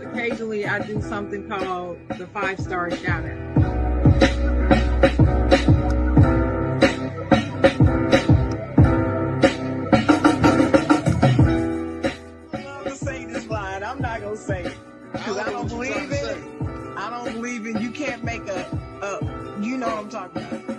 Occasionally, I do something called the 5-star shout out. I'm not gonna say it because I don't believe in it. I don't believe in. You can't make a. You know what I'm talking about.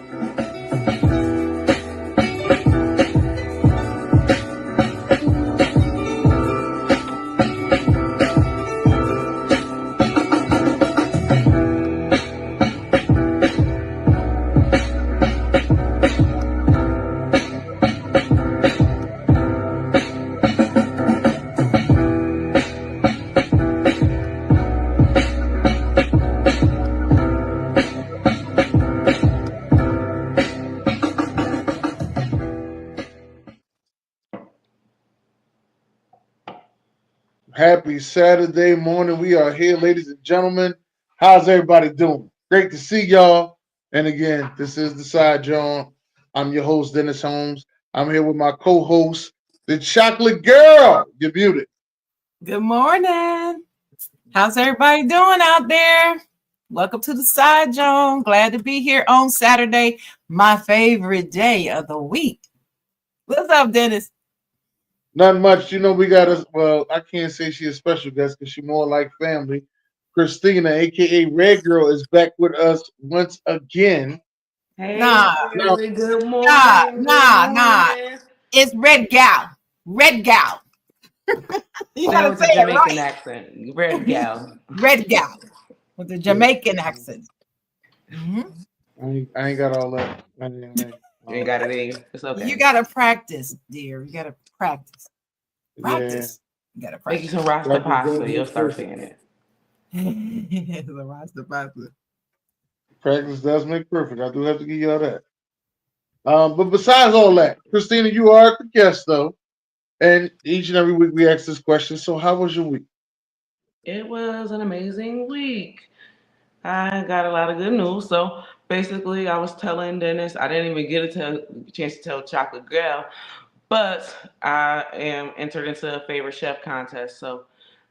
Happy Saturday morning. We are here, ladies and gentlemen. How's everybody doing? Great to see y'all. And again, this is the Side Jawn. I'm your host, Dennis Holmes. I'm here with my co-host, the Chocolate Girl. You're muted. Good morning. How's everybody doing out there? Welcome to the Side Jawn. Glad to be here on Saturday, my favorite day of the week. What's up, Dennis? Not much. You know, we got us. Well, I can't say she's a special guest because she's more like family. Christina, aka Red Girl, is back with us once again. Hey, Nah, family, good morning. Nah. It's Red Gal. Red Gal. You That gotta was say a it Jamaican right. accent. Red gal. Red Gal with the Jamaican accent. I ain't got all that. You ain't got it in. It's okay. You gotta practice, dear. You gotta practice. Practice. You gotta Make you practice. some Rasta pasta. You'll start saying it. The Rasta pasta. Practice does make perfect. I do have to give y'all that. But besides all that, Christina, you are the guest though, and each and every week we ask this question. So, how was your week? It was an amazing week. I got a lot of good news. So basically, I was telling Dennis, I didn't even get a chance to tell Chocolate Girl, but I am entered into a favorite chef contest. So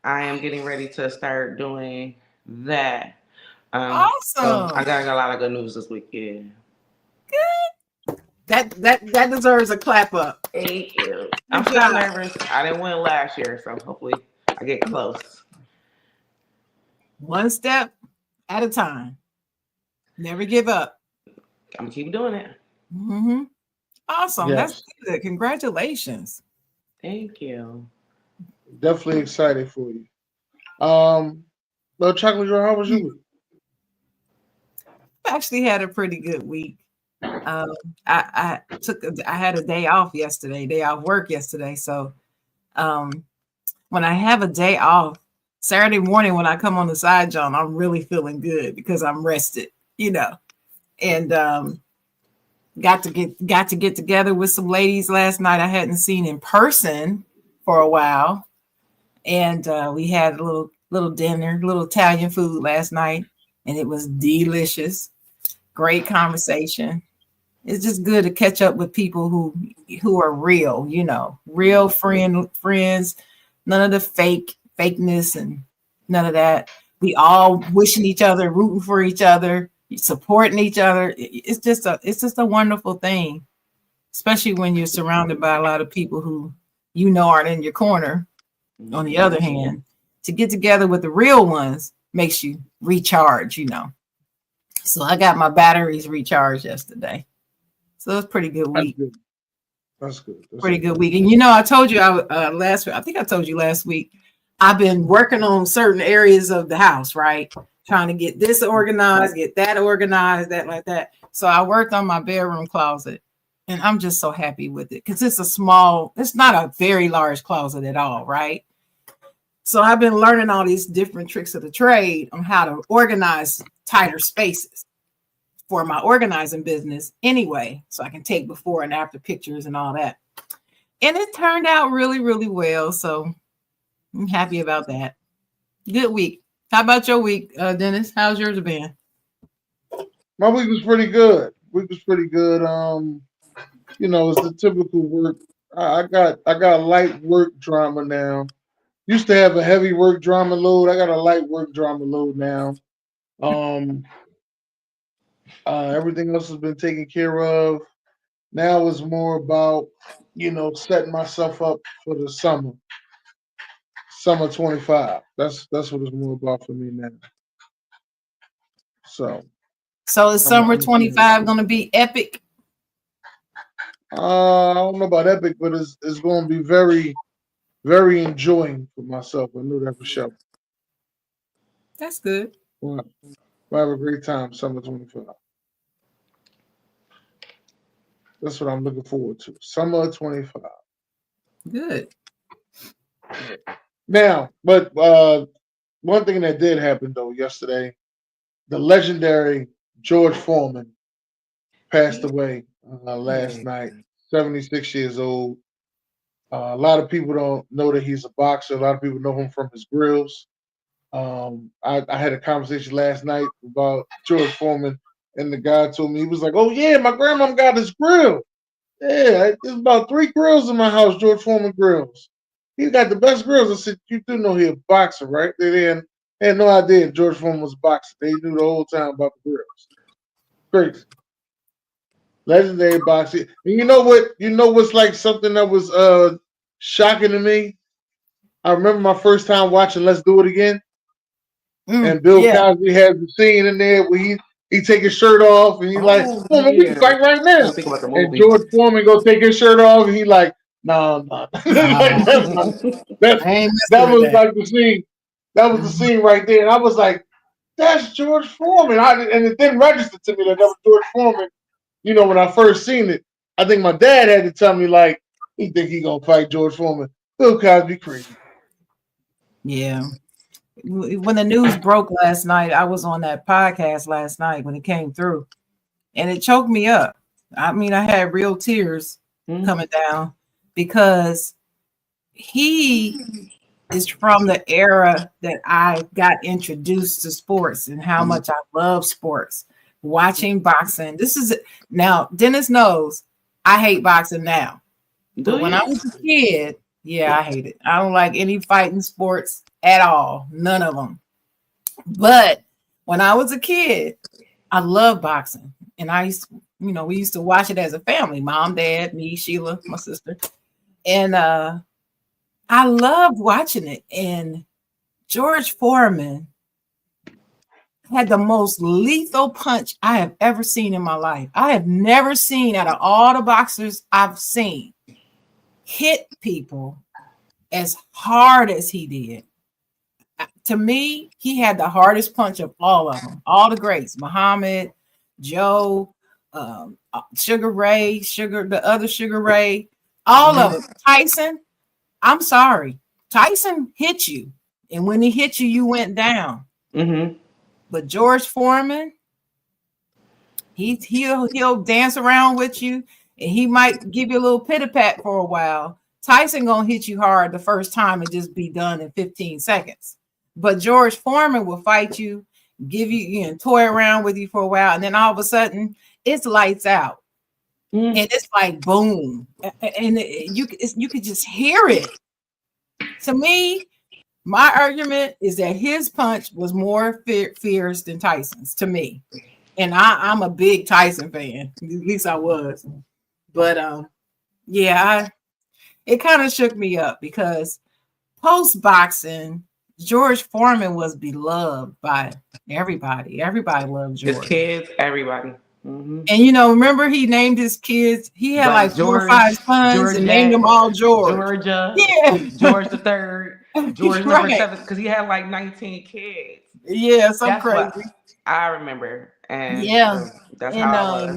I am getting ready to start doing that. So I Awesome. got a lot of good news this week. Yeah. That deserves a clap up. Thank you. Good I'm still job. nervous. I didn't win last year, so hopefully I get close. One step at a time. Never give up. I'm gonna keep doing it. Awesome. Yes. That's good. Congratulations. Thank you. Definitely excited for you. Well, Chocolate Girl, how was your week? I actually had a pretty good week. I had a day off yesterday, day off work yesterday. So when I have a day off, Saturday morning when I come on the Side Jawn, I'm really feeling good because I'm rested, and got to get together with some ladies last night I hadn't seen in person for a while, and we had a little dinner, little Italian food last night, and it was delicious. Great conversation. It's just good to catch up with people who are real, real friends, none of the fakeness and none of that. We all wishing each other, rooting for each other, supporting each other. It's just a wonderful thing, especially when you're surrounded by a lot of people who aren't in your corner. On the other hand, to get together with the real ones makes you recharge, So I got my batteries recharged yesterday. So it's pretty good week. That's good. Pretty good week. And I told you last week, I think I told you last week, I've been working on certain areas of the house, right? Trying to get this organized, get that organized, that like that. So I worked on my bedroom closet, and I'm just so happy with it because it's not a very large closet at all, right? So I've been learning all these different tricks of the trade on how to organize tighter spaces for my organizing business anyway, so I can take before and after pictures and all that. And it turned out really, really well. So I'm happy about that. Good week. How about your week, Dennis? How's yours been? My week was pretty good. Week was pretty good. It's the typical work. I got light work drama now. Used to have a heavy work drama load. I got a light work drama load now. Um, Everything else has been taken care of. Now it's more about setting myself up for the summer 25. That's what it's more about for me now. So So is summer I'm excited. 25 going to be epic? I don't know about epic, but it's going to be very, very enjoying for myself. I know that for sure. That's good. We'll have a great time, summer 25. That's what I'm looking forward to. Summer 25. Good. Now, but one thing that did happen though yesterday, the legendary George Foreman passed away last night, 76 years old. A lot of people don't know that he's a boxer. A lot of people know him from his grills. I had a conversation last night about George Foreman, and the guy told me, he was like, "Oh yeah, my grandma got his grill. Yeah, there's about 3 grills in my house, George Foreman grills. He got the best grills." I said, "You do know he's a boxer, right?" They had no idea George Foreman was a boxer. They knew the whole time about the grills. Crazy. Legendary boxing. And you know what? You know what's like something that was shocking to me? I remember my first time watching Let's Do It Again. And Bill Yeah. Cosby has the scene in there where he take his shirt off and he like, Oh "Oh, man, we can yeah. fight right now." I think about the And movie. George Foreman go take his shirt off and he like, "No, no." Like, that's I ain't that messing with was that. like the scene. That was the scene right there. And I was like, "That's George Foreman." And it didn't register to me that was George Foreman. When I first seen it, I think my dad had to tell me like, he think he gonna fight George Foreman. Bill Cosby crazy. Yeah. When the news broke last night, I was on that podcast last night when it came through, and it choked me up. I mean, I had real tears coming down because he is from the era that I got introduced to sports and how much I love sports, watching boxing. This is now, Dennis knows I hate boxing now. But when I was a kid, yeah, I hate it. I don't like any fighting sports at all. None of them. But when I was a kid, I loved boxing. And I used to, we used to watch it as a family. Mom, dad, me, Sheila, my sister. And I loved watching it. And George Foreman had the most lethal punch I have ever seen in my life. I have never seen, out of all the boxers I've seen, hit people as hard as he did. To me, he had the hardest punch of all of them, all the greats, Muhammad, Joe, Sugar Ray, the other Sugar Ray, all of them. Tyson, I'm sorry. Tyson hit you. And when he hit you, you went down. But George Foreman, he'll dance around with you, and he might give you a little pity pat for a while. Tyson gonna hit you hard the first time and just be done in 15 seconds. But George Foreman will fight you, give you, toy around with you for a while, and then all of a sudden it's lights out, and it's like boom, and you could just hear it. To me, my argument is that his punch was more fierce than Tyson's. To me, and I'm a big Tyson fan. At least I was, but yeah, it kind of shook me up because post boxing, George Foreman was beloved by everybody. Everybody loved George. His kids, everybody. And remember he named his kids. He had like 4 or 5 sons and named them all George. Georgia, yeah, George the Third, George number 7, because he had like 19 kids. Yeah, some That's crazy. What I remember, and yeah, that's and how it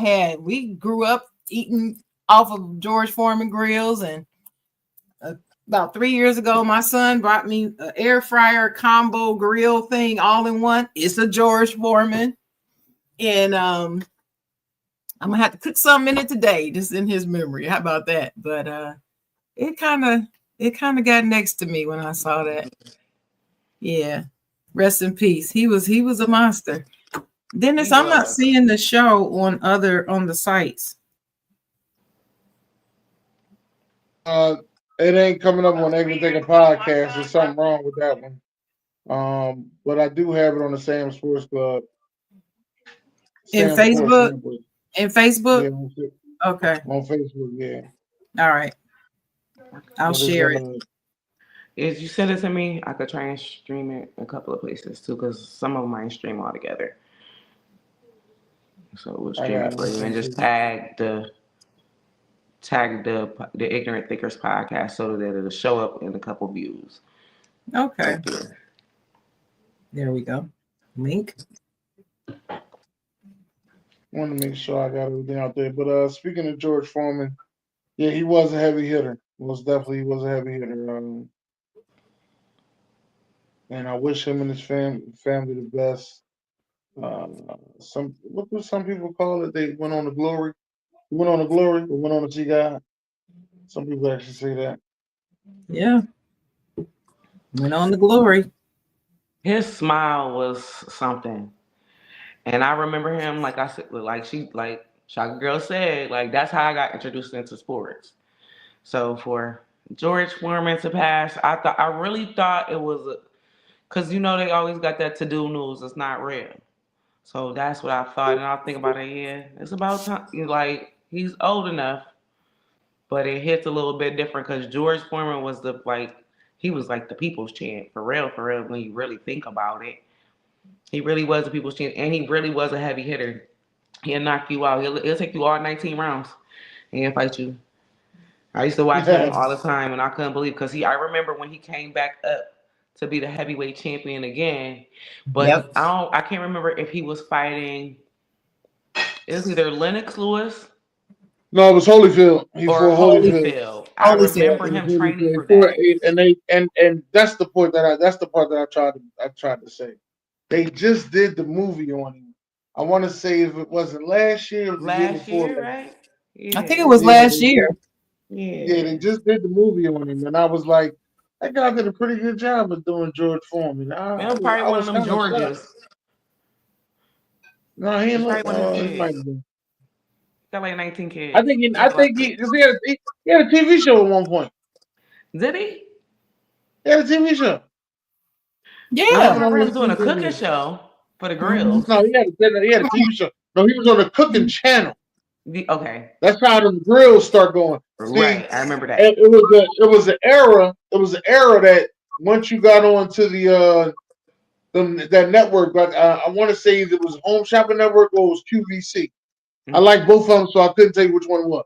was. We grew up eating off of George Foreman grills, and about 3 years ago, my son brought me an air fryer combo grill thing all in one. It's a George Foreman. And I'm gonna have to cook something in it today, just in his memory. How about that? But it kind of got next to me when I saw that. Yeah. Rest in peace. He was a monster. Dennis, He I'm not was. seeing the show on the sites. It ain't coming up on Everything a Podcast. There's something wrong with that one. But I do have it on the Sam Sports Club. In Sam Sports Facebook? Network. In Facebook? Yeah, Okay. on Facebook, yeah. All right. I'll But share it. If you send it to me, I could try and stream it a couple of places too, because some of them I ain't stream all together. So we'll I stream got it for you and just tag the Ignorant Thinkers podcast so that it'll show up in a couple views. Okay. Right there. There we go. Link. Want to make sure I got everything out there. But speaking of George Foreman, yeah, he was a heavy hitter. Most definitely, he was a heavy hitter. And I wish him and his family the best. What do some people call it? They went on the glory. He went on the glory, or went on to see God. Some people actually say that. Yeah. Went on the glory. His smile was something. And I remember him, like I said, like Shaka Girl said, like that's how I got introduced into sports. So for George Foreman to pass, I really thought it was because they always got that to do news. It's not real. So that's what I thought, and I think about it. Yeah, it's about time. Like he's old enough, but it hits a little bit different because George Foreman was he was like the people's champ for real, when you really think about it. He really was the people's champ, and he really was a heavy hitter. He'll knock you out. He'll take you all 19 rounds, and he'll fight you. I used to watch him all the time, and I couldn't believe because I remember when he came back up to be the heavyweight champion again, but Yep. I can't remember if he was fighting. It was either Lennox Lewis No, it was Holyfield. He or fought Holyfield. Holyfield. I Holyfield. remember It was him training for Holyfield. that. And that's the point that's the part that I tried to say. They just did the movie on him. I want to say if it wasn't last year, it was the year Last before. year, right? I think it Yeah. was Yeah, last year. Yeah, they just did the movie on him, and I was like, that guy did a pretty good job of doing George Foreman. It was probably I one of was them kind of shocked. Georges. No, he It's didn't probably look. one of his He might kids. have been. Got like 19 kids. I think he, cause he had a TV show at one point. Did he? He had a TV show. I Yeah. remember him doing a cooking show for the grills. No, he had a TV show. No, he was on the cooking channel. Okay. That's how the grills start going. See, Right, I remember that. it was an era that once you got on to that network, but I want to say it was Home Shopping Network or it was QVC. I like both of them, so I couldn't tell you which one it was.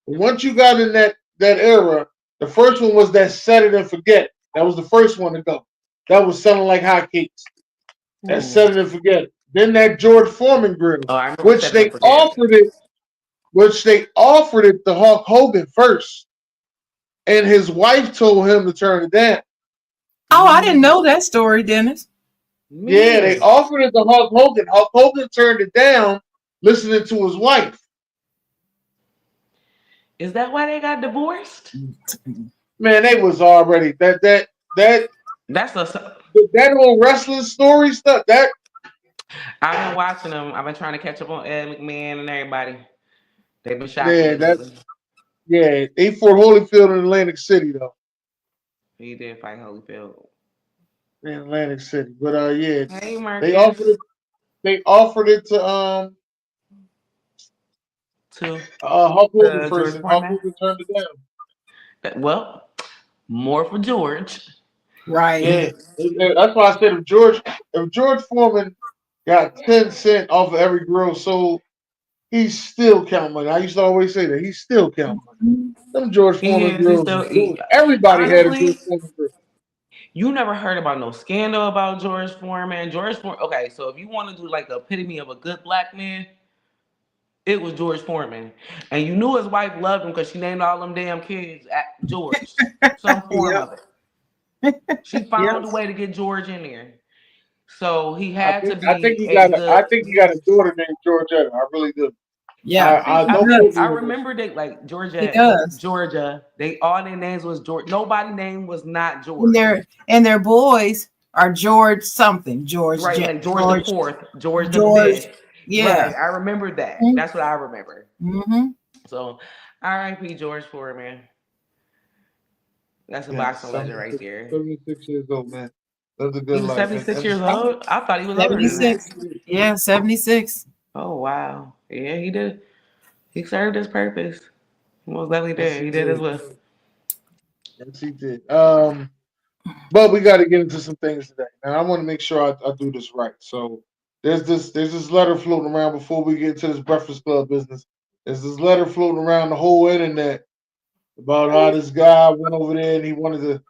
But once you got in that era, the first one was that Set It and Forget. That was the first one to go. That was selling like hotcakes. That Set It and Forget. Then that George Foreman grill, which they offered it to Hulk Hogan first, and his wife told him to turn it down. Oh, I didn't know that story, Dennis. Yeah, they offered it to Hulk Hogan. Hulk Hogan turned it down, listening to his wife. Is that why they got divorced? Man, they was already that whole wrestling story stuff. That I've been watching them. I've been trying to catch up on Ed McMahon and everybody. They've been shocking. They fought Holyfield in Atlantic City though. He did fight Holyfield In Atlantic City, but Hey, Marcus. they offered it to Hulk Hogan first, and Hulk Hogan turned it down. Well, more for George. Right. Yeah, that's why I said if George Foreman got 10 cents off of every grill sold, he's still counting money. I used to always say that he's still counting money. Them George Foreman grills, everybody had a George Foreman grill. You never heard about no scandal about George Foreman. Okay, so if you want to do like the epitome of a good black man, it was George Foreman. And you knew his wife loved him because she named all them damn kids at George. Some form of it. She found a way to get George in there. So he had to be. I think he got a daughter named Georgetta. I really do. Yeah, I remember they like Georgia. They all their names was George. Nobody name was not George. And their boys or George something. Right, like George the George. Fourth, George the George. Fifth. Yeah. Right, I remember that. That's what I remember. Mm-hmm. So, R.I.P. George Foreman. That's a Yeah, boxing legend right there. 76 years old, man. Lived a He good was life. 76 years old. I thought he was older than that. 76. Yeah, 76. Oh wow. Yeah, he did. He served his purpose. He most definitely Yes, did. he He did as did. well. Yes, he did. But we got to get into some things today, and I want to make sure I do this right. So there's this letter floating around before we get into this Breakfast Club business. There's this letter floating around the whole internet about how this guy went over there and he wanted to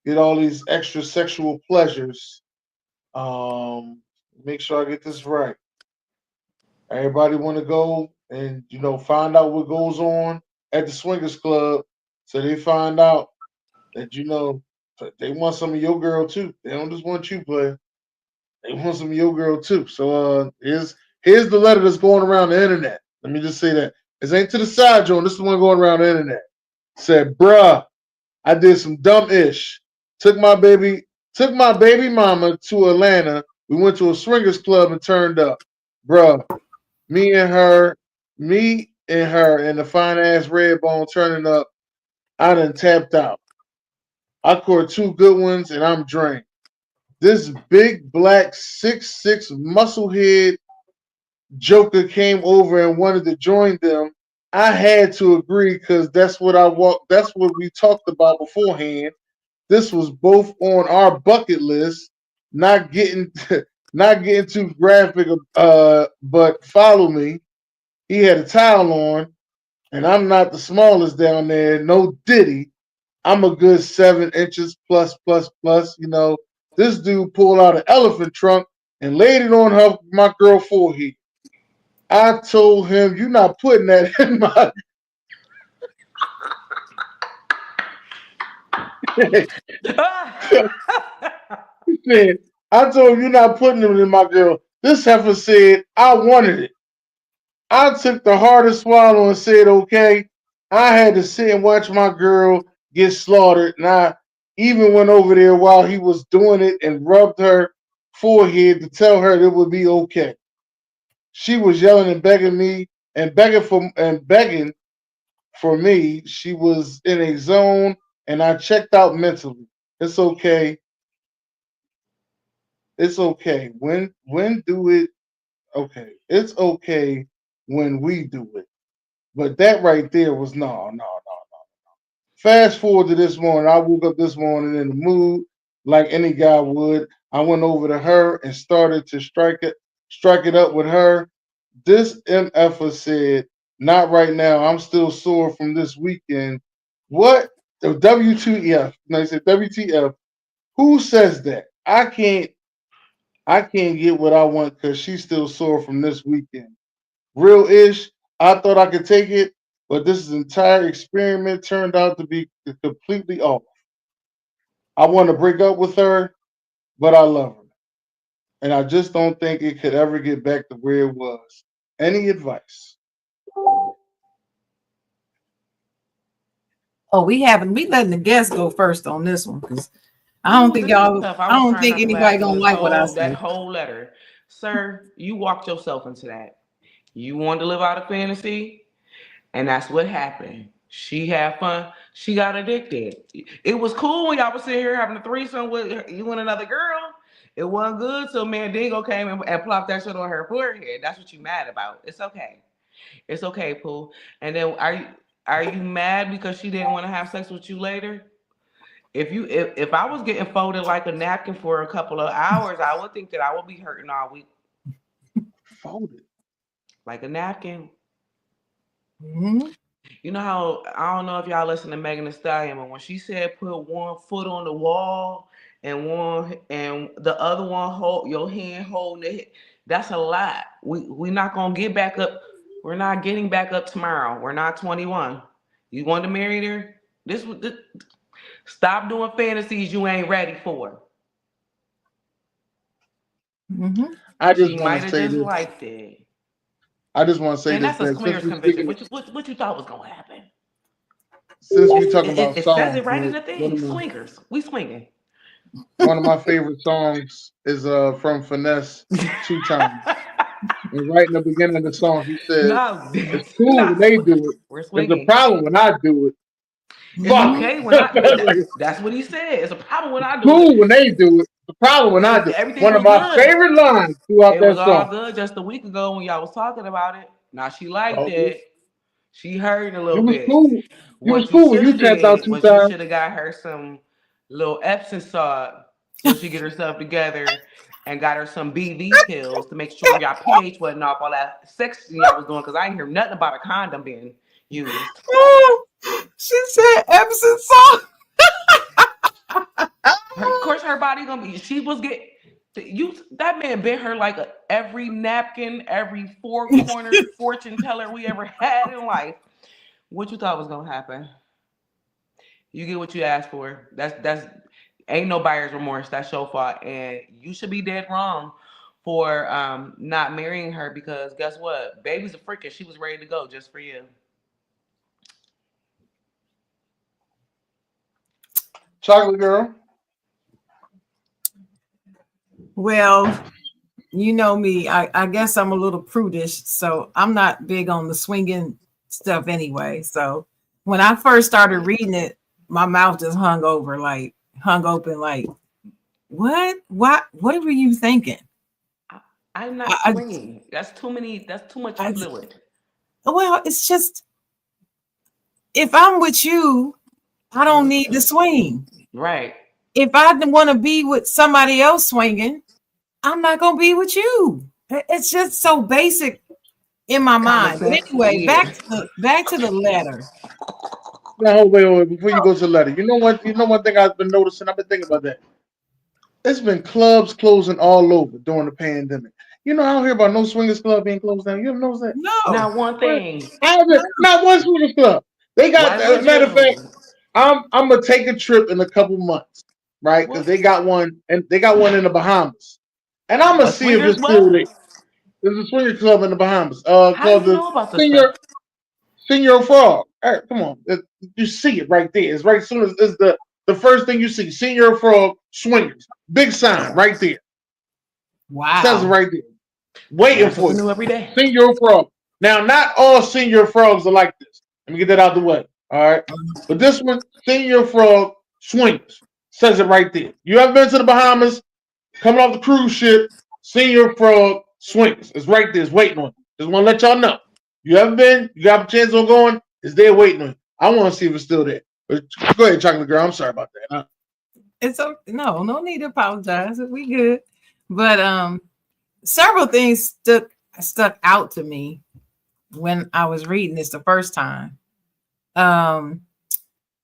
get all these extra sexual pleasures. Make sure I get this right. Everybody want to go and find out what goes on at the swingers club, so they find out that they want some of your girl too. They don't just want you, player. They want some of your girl too. So here's the letter that's going around the internet. Let me just say that. This ain't to the side, Joan. This is the one going around the internet. Said, bruh, I did some dumb ish. Took my baby mama to Atlanta. We went to a swingers club and turned up. Bruh, me and her, and the fine ass red bone turning up. I done tapped out. I caught two good ones and I'm drained. This big black 6'6" musclehead joker came over and wanted to join them. I had to agree because that's what we talked about beforehand. This was both on our bucket list. Not getting not getting too graphic, but follow me. He had a towel on, and I'm not the smallest down there. No diddy. I'm a good 7 inches plus plus plus. This dude pulled out an elephant trunk and laid it on my girl forehead. I told him, "You're not putting that in my." Said, I told him, "You're not putting it in my girl." This heifer said, "I wanted it." I took the hardest swallow and said, "Okay." I had to sit and watch my girl get slaughtered, and I even went over there while he was doing it and rubbed her forehead to tell her it would be okay. She was yelling and begging me and begging for me. She was in a zone, and I checked out mentally. It's okay. It's okay. When do it? Okay. It's okay when we do it. But that right there was no. Fast forward to this morning. I woke up this morning in the mood like any guy would. I went over to her and started to strike it up with her. This MFer said, "Not right now. I'm still sore from this weekend." What? The WTF? No, they said WTF. Who says that? I can't get what I want because she's still sore from this weekend. Real ish. I thought I could take it, but this entire experiment turned out to be completely off. I want to break up with her, but I love her. And I just don't think it could ever get back to where it was. Any advice? Oh, we letting the guests go first on this one because Ooh, this is tough. I I was don't trying think not to laugh anybody through gonna this like what I whole that say. whole letter. Sir, you walked yourself into that. You wanted to live out a fantasy, and that's what happened. She had fun. She got addicted. It was cool when y'all was sitting here having a threesome with you and another girl. It wasn't good till Mandingo came and plopped that shit on her forehead. That's what you mad about. It's okay. It's okay, Pooh. And then are you mad because she didn't want to have sex with you later? If I was getting folded like a napkin for a couple of hours, I would think that I would be hurting all week Folded. like a napkin. Mhm. You know how I don't know if y'all listen to Megan Thee Stallion, but when she said put one foot on the wall and the other one hold your hand holding it, that's a lot. We're not gonna get back up. We're not getting back up tomorrow. We're not 21. You want to marry her? This stop doing fantasies you ain't ready for. Mhm. I She just want might to have say just this. liked it. I just want to say And this that's a that since clear we're conviction. speaking, What you thought was gonna happen? since we talking about It says songs, it right in right? the One thing. of my Swingers. We swinging. one of my favorite songs is from Finesse, 2 Times. And right in the beginning of the song, he says, No, "It's cool when they do it. we're It's a swinging. problem when I do it. It's Fuck." okay when I. Like, That's what he said. It's a problem when I do it. cool when they do it. The problem when I do it. Everything One of was my good. favorite lines throughout It was that all song. good just a week ago when y'all was talking about it. Now she liked Okay. it. She heard a You little was bit. cool. You was What you cool when should you have tapped out did two was you times. should have got her some little Epsom salt so she get herself together and got her some BV pills to make sure y'all pH wasn't off all that sex y'all was doing because I ain't hear nothing about a condom being used. Oh, she said Epsom salt. Of course, her body gonna be. She was get you. That man bent her like every napkin, every four-cornered fortune teller we ever had in life. What you thought was gonna happen? You get what you asked for. That's ain't no buyer's remorse. That's your fault, and you should be dead wrong for not marrying her because guess what? Baby's a freak and she was ready to go just for you. Chocolate girl. Well, you know me. I guess I'm a little prudish, so I'm not big on the swinging stuff anyway. So when I first started reading it, my mouth just hung open, like, what were you thinking? I'm not I, swinging. That's too many. That's too much I, fluid. well, it's just if I'm with you, I don't need to swing. Right. If I want to be with somebody else swinging, I'm not gonna be with you. It's just so basic in my Common mind. But sense. anyway, Yeah. back to the letter. Now, wait, before you go to the letter. You know what? You know one thing I've been noticing. I've been thinking about that. It's been clubs closing all over during the pandemic. You know, I don't hear about no swingers club being closed down. You ever notice that? No, Now, one What? thing. How is it? Not one swingers club. They got. Why would Matter of fact, you? I'm gonna take a trip in a couple months, right? Because What? they got one, and they got one in the Bahamas, and I'm gonna A see if swingers it's still there. what? There's a swinger club in the Bahamas, How do called you the know about this Senior stuff? Senior Frog. All right, come on, you see it right there. It's right soon as it's the first thing you see. Senior Frog Swingers, big sign right there. Says it wow. right there, waiting Learn for something you. new every day. Senior Frog. Now, not all Senior Frogs are like this. Let me get that out the way. All right, but this one, Senior Frog Swingers, says it right there. You ever been to the Bahamas? Coming off the cruise ship, Senior Frog Swingers. It's right there. It's waiting on you. Just want to let y'all know. You ever been? You got a chance on going? It's there waiting on you. I want to see if it's still there. But go ahead, Chocolate Girl. I'm sorry about that. It's okay. No need to apologize. We good. But several things stuck out to me when I was reading this the first time.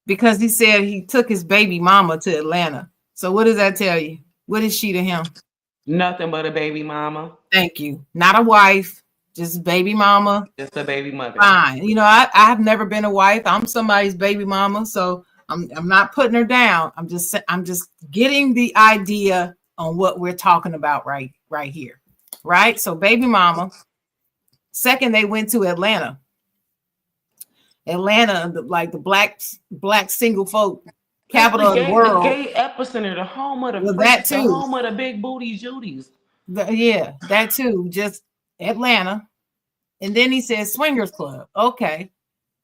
Because he said he took his baby mama to Atlanta. So what does that tell you? What is she to him? Nothing but a baby mama. Thank you. Not a wife, just baby mama. Just a baby mother. Fine. You know, I have never been a wife. I'm somebody's baby mama, so I'm not putting her down. I'm just getting the idea on what we're talking about right here. Right? So baby mama. Second, they went to Atlanta. Like the black single folk That's capital of the the world. gay epicenter, the home of the Well, that freaks, the too. home of the big booty Judies. Yeah, that too. Just Atlanta. And then he says swingers club. Okay.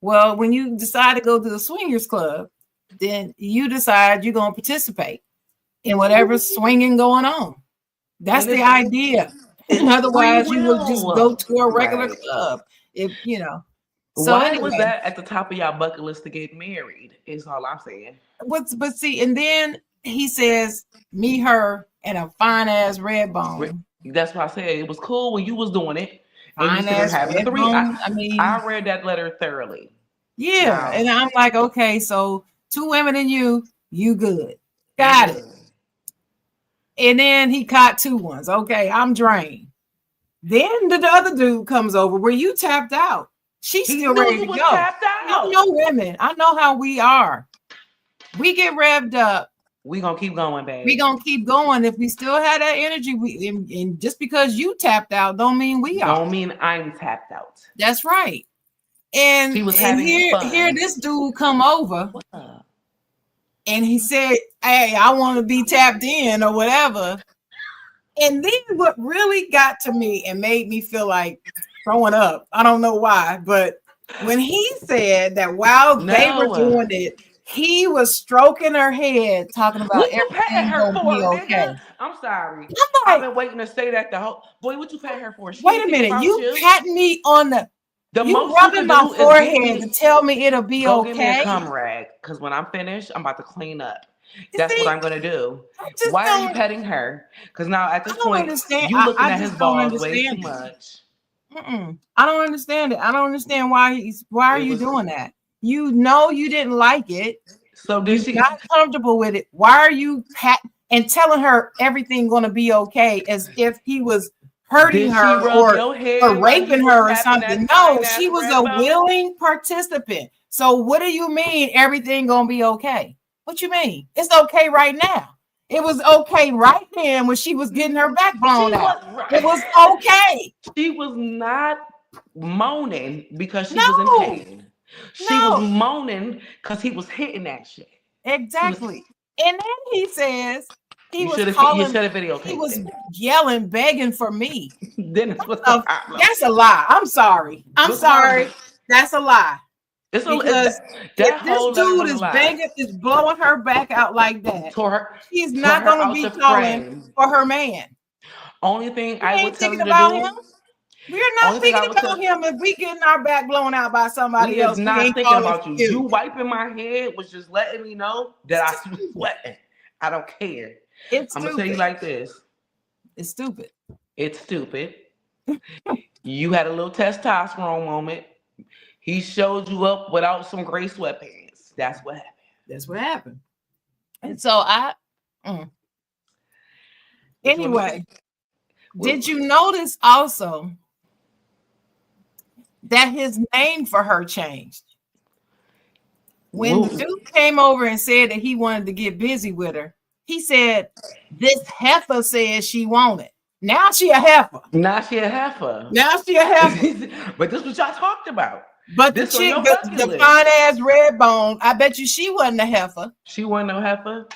Well, when you decide to go to the swingers club, then you decide you're going to participate in whatever's swinging going on. That's And the idea. it's free Otherwise, you would just go will. to a regular Right. club. If you know. So Why was anyway, that at the top of y'all bucket list to get married? Is all I'm saying. but see, and then he says, me, her, and a fine ass red bone. That's why I said it was cool when you was doing it and you Fine said her ass having a red three. bone. I mean, I read that letter thoroughly. yeah. Now And I'm like, okay, so 2 women and you good. you Got it. good. And then he caught 2 ones. Okay, I'm drained. Then the other dude comes over where you tapped out. She's He still knew ready you to was go. tapped I out. know women. I know how we are. We get revved up. We gonna keep going, babe. We gonna keep going. If we still had that energy, and just because you tapped out don't mean we are. Don't mean I'm tapped out. That's right. And She was and having here fun. this dude come over. What up? and he said, "Hey, I want to be tapped in or whatever." And then what really got to me and made me feel like throwing up, I don't know why, but when he said that while they were doing it, he was stroking her head, talking about what you paying everything her gonna be for, okay. nigga? I'm sorry. I'm I've like, been waiting to say that the whole boy. What you paying her for? She wait ain't a thinking minute, about you you. patting me on The you most you rubbing can my do is get forehead to me. tell me it'll be Go get me a okay. cum rag, because when I'm finished, I'm about to clean up. You That's what see, I'm gonna do. I just Why are you don't, petting her? Because now at I this don't point, understand. you looking I at his just don't balls way too understand it. much. I don't understand it. I don't understand why are It you was doing that? You know you didn't like it. so. Did You she? got comfortable with it. Why are you and telling her everything going to be okay as if he was hurting Did she her rub your or head while you raping was her or tapping something? that No, fine ass she was red a bone? willing participant. So what do you mean everything going to be okay? What you mean? It's okay right now. It was okay right then when she was getting her back blown She out. was It was right. okay. She was not moaning because she was in No, pain. She was no, moaning because he was hitting that shit. He was. exactly. And then he says he You was should have. You calling, should have he videotaped was it. yelling, begging for me. Dennis, what's the problem? That's a lie. I'm sorry. I'm What's the problem? sorry. That's a lie. It's a Because if that this whole letter dude was a is lie. begging, is blowing her back out like that, she's Tore not her going to out be the calling frame. for her man. Only thing We I would ain't tell thinking you to about him. do. We're not Only thing I thinking would about tell. him. If we getting our back blown out by We somebody is else, we not ain't thinking calling for about you. You you. wiping my head was just letting me know that I was sweating. I don't care. It's I'm gonna tell you stupid. like this. It's stupid. It's stupid. You had a little testosterone moment. He showed you up without some gray sweatpants. That's what happened. That's what happened. And so What you want me to say? anyway, did you notice also that his name for her changed? When the dude came over and said that he wanted to get busy with her, he said, "This heifer says she wanted." Now she a heifer. Now she a heifer. Now she a heifer. But this is what y'all talked about. But the This on chick, your bucket the list. fine ass red bone, I bet you she wasn't a heifer. She wasn't no heifer.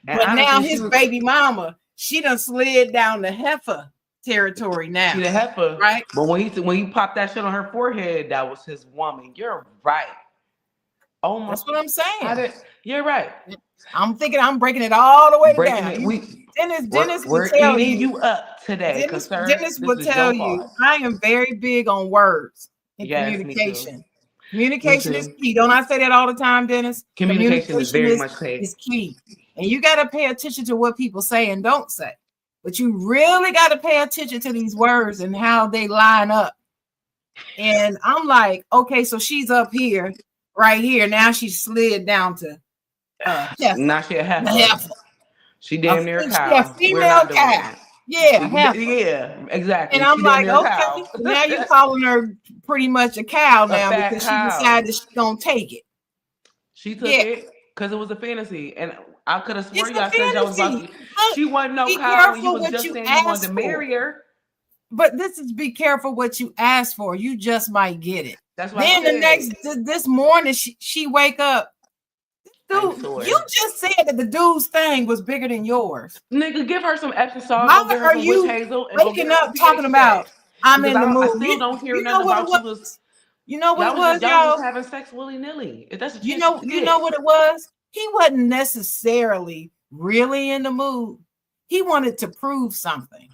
And But now honestly, his baby mama, she done slid down the heifer territory now. She the heifer, right? But when he popped that shit on her forehead, that was his woman. You're right. Oh my! That's what I'm saying. You're right. I'm thinking I'm breaking it all the way Breaking down. it. Dennis will We're tell eating you. you up today, Dennis sir. will This is tell your you fault. I am very big on words and Yes, me too. communication. Communication Me is too. key. Don't I say that all the time, Dennis? Communication is very much is key. And you got to pay attention to what people say and don't say. But you really got to pay attention to these words and how they line up. And I'm like, okay, so she's up here, right here. Now she slid down to Now she a heifer. She damn near a cow. Yeah, female cow. Yeah, heifer. Yeah, exactly. And I'm she like, damn near a okay, cow. now you're calling her pretty much a cow now because cow. she decided she's gonna take it. She took it because it was a fantasy, and I could have sworn y'all said y'all was about to. Look, she wasn't no be cow, and you careful was what just you saying you wanted to marry her. But this is be careful what you ask for. You just might get it. That's what then this morning she wake up. Dude, you just said that the dude's thing was bigger than yours. Nigga, give her some Epsom salt. Why are you waking up talking about I'm in the mood? I still don't hear nothing what about it was. You know what it was, y'all was just having sex willy-nilly. If that's you know what it was? He wasn't necessarily really in the mood. He wanted to prove something.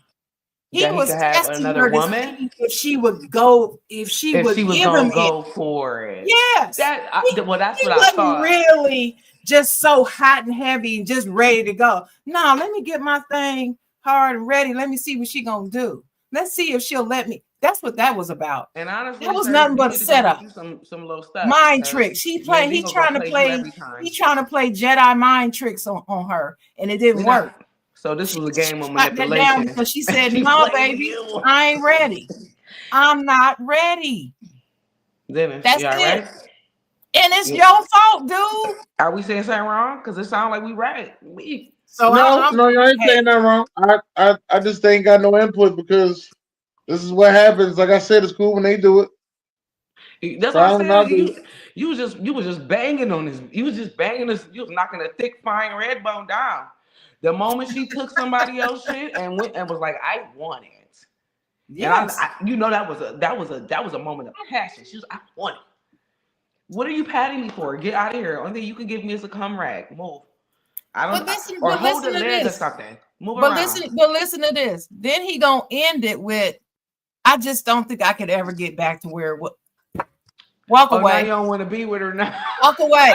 He was testing her to see if she would go, if she would give him go for it. Yes. That's what I thought. Really just so hot and heavy and just ready to go. No, let me get my thing hard and ready. Let me see what she gonna do. Let's see if she'll let me. That's what that was about. And honestly, that was nothing but a setup. Some little stuff. Mind tricks. He trying to play Jedi mind tricks on her, and it didn't work. So this was a game of manipulation. Down because she said, "No, baby, I ain't ready. I'm not ready." Dennis, that's it. Right? And it's your fault, dude. Are we saying something wrong? Because it sounds like we right. So no, you ain't saying that wrong. I just ain't got no input because this is what happens. Like I said, it's cool when they do it. That's what I'm Found saying. out that You was just banging on this. You was just banging this. You was knocking a thick fine red bone down. The moment she took somebody else shit and went and was like, I want it. And Yes. you know that was a moment of passion. She was, I want it. What are you patting me for? Get out of here. Only thing you can give me is a cum rag. Move. Or But hold listen a to leg or this. something. Move around. But listen to this. Then he gonna end it with, I just don't think I could ever get back to where it was. Walk Oh, now you away. don't want to be with her now. Walk away.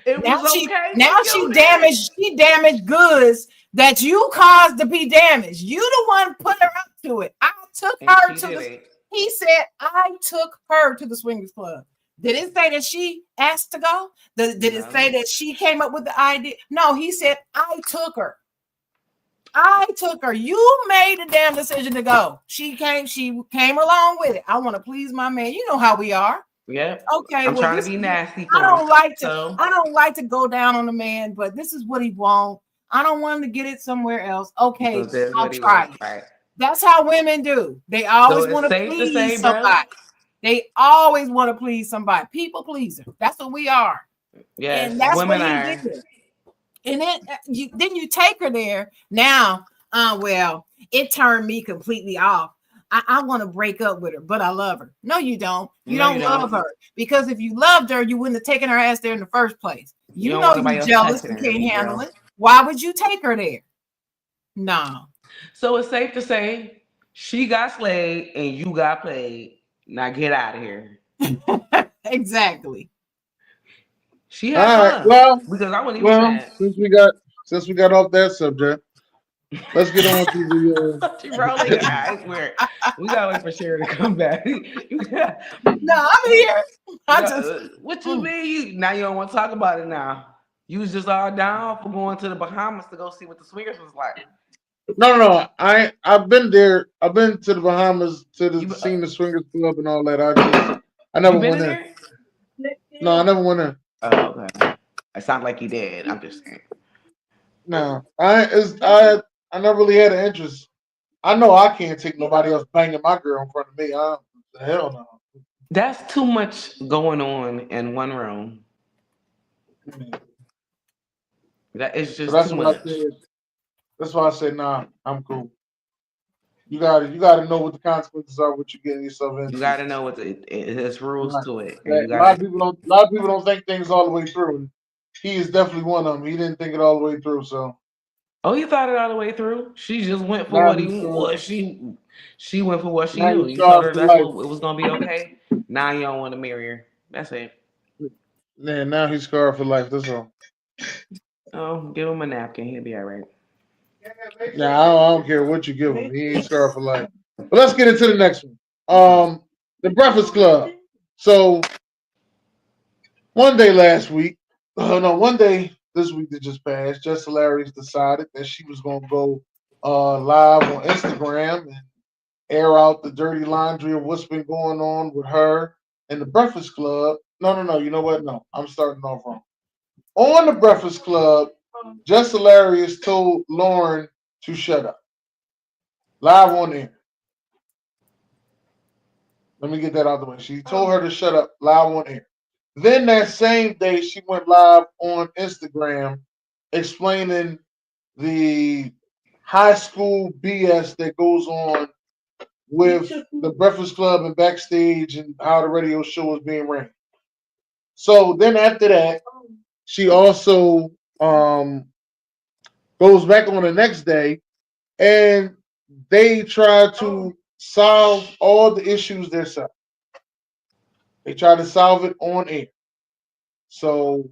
It Now was okay now for you then. she damaged goods that you caused to be damaged. You the one put her up to it. I took And her she to did the it. he said I took her to the swingers club. Did it say that she asked to go? Did it say No. that she came up with the idea? No, he said I took her. I took her. You made the damn decision to go. She came along with it. I want to please my man. You know how we are. Yep. Okay, I'm well, trying to this be is nasty I for him. don't like to So I don't like to go down on the man, but this is what he wants. I don't want him to get it somewhere else. Okay, that's I'll what he try wants, it. right? That's how women do. They So always it's want to safe to say, please bro. somebody. They always want to please somebody. People pleaser. That's what we are. And Yes, that's what women he are. did. And then you take her there. Now, well, it turned me completely off. I want to break up with her, but I love her. No, you don't. You No, you don't love don't. her because if you loved her, you wouldn't have taken her ass there in the first place. You You don't know want you nobody else jealous touching and her, can't handle girl. it. Why would you take her there? No. So it's safe to say she got slayed and you got played. Now get out of here. Exactly. She all had right. fun because I wasn't even Well, mad. since we got off that subject, let's get on to She rolling your eyes. Where we gotta wait for Sherry to come back. You got, No, I'm here. I just what you mean? Now you don't want to talk about it now. You was just all down for going to the Bahamas to go see what the swingers was like. no. I've been there. I've been to the Bahamas to the You seen the swingers club and all that. I you never been went in in. there? No, I never went in. Oh, okay. It sounds like you did. I'm just saying. No, I never really had an interest. I know I can't take nobody else banging my girl in front of me. Hell no. That's too much going on in one room. That is So just that's too what I much. said. That's why I said, nah, I'm cool. You gotta know what the consequences are, what you're getting yourself You into. gotta know what there's rules Right. to it, and That, you gotta. a lot of people don't think things all the way through. And he is definitely one of them. He didn't think it all the way through, so Oh, you thought it all the way through. She just went for now what he's scarred. she went for what she Now knew. he's You told scarred her for that's life. what it was gonna be okay. Now you don't want to marry her. That's it. Man, now he's scarred for life. That's all. Oh, give him a napkin. He'll be all right. Now I don't care what you give him. He ain't scarred for life. But let's get into the next one. The Breakfast Club. So one day last week, no, one day this week that just passed, Jess Hilarious decided that she was gonna go live on Instagram and air out the dirty laundry of what's been going on with her and the Breakfast Club. No. You know what? No, I'm starting off wrong. On the Breakfast Club, Jess Hilarious told Lauren to shut up. Live on air. Let me get that out of the way. She told her to shut up live on air. Then that same day, she went live on Instagram explaining the high school BS that goes on with the Breakfast Club and backstage and how the radio show is being ran. So then after that, she also goes back on the next day and they try to solve all the issues themselves. They try to solve it on air. So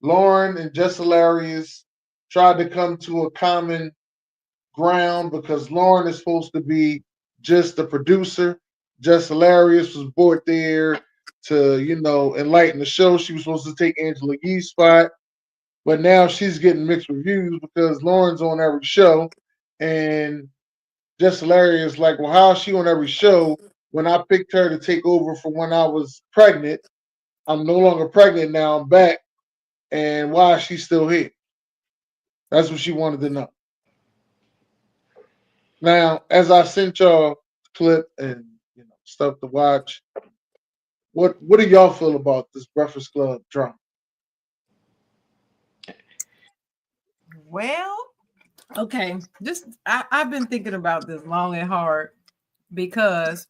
Lauren and Jess Hilarious tried to come to a common ground because Lauren is supposed to be just the producer. Jess Hilarious was brought there to, enlighten the show. She was supposed to take Angela Yee's spot, but now she's getting mixed reviews because Lauren's on every show. And Jess Hilarious like, well, how is she on every show when I picked her to take over for when I was pregnant? I'm no longer pregnant now. I'm back. And why is she still here? That's what she wanted to know. Now, as I sent y'all clip and stuff to watch, What do y'all feel about this Breakfast Club drama? Well, okay. I've been thinking about this long and hard because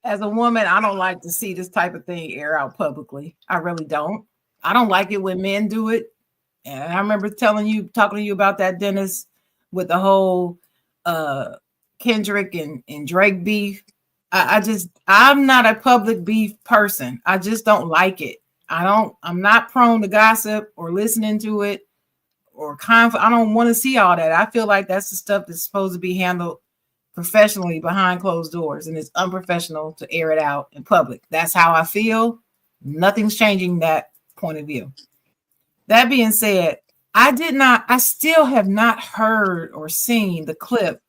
as a woman, I don't like to see this type of thing air out publicly. I really don't. I don't like it when men do it. And I remember talking to you about that, Dennis, with the whole Kendrick and Drake beef. I'm not a public beef person. I just don't like it. I'm not prone to gossip or listening to it or I don't want to see all that. I feel like that's the stuff that's supposed to be handled professionally behind closed doors, and it's unprofessional to air it out in public. That's how I feel. Nothing's changing that point of view. That being said, I still have not heard or seen the clip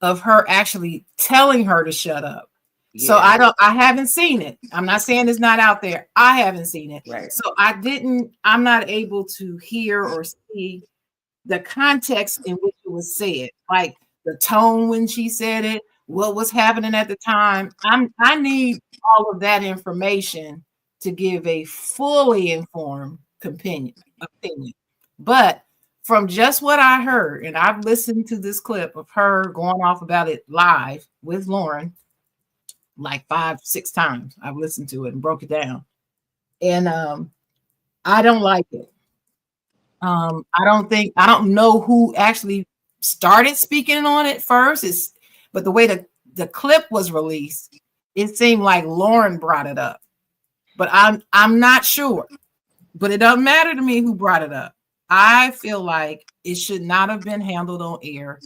of her actually telling her to shut up. Yeah. So I haven't seen it. I'm not saying it's not out there. I haven't seen it. Right. So I'm not able to hear or see the context in which it was said, like the tone when she said it, what was happening at the time. I need all of that information to give a fully informed opinion. But from just what I heard, and I've listened to this clip of her going off about it live with Lauren like 5-6 times. I've listened to it and broke it down. And I don't like it. I don't know who actually started speaking on it first. But the way the clip was released, it seemed like Lauren brought it up. But I'm not sure. But it doesn't matter to me who brought it up. I feel like it should not have been handled on air.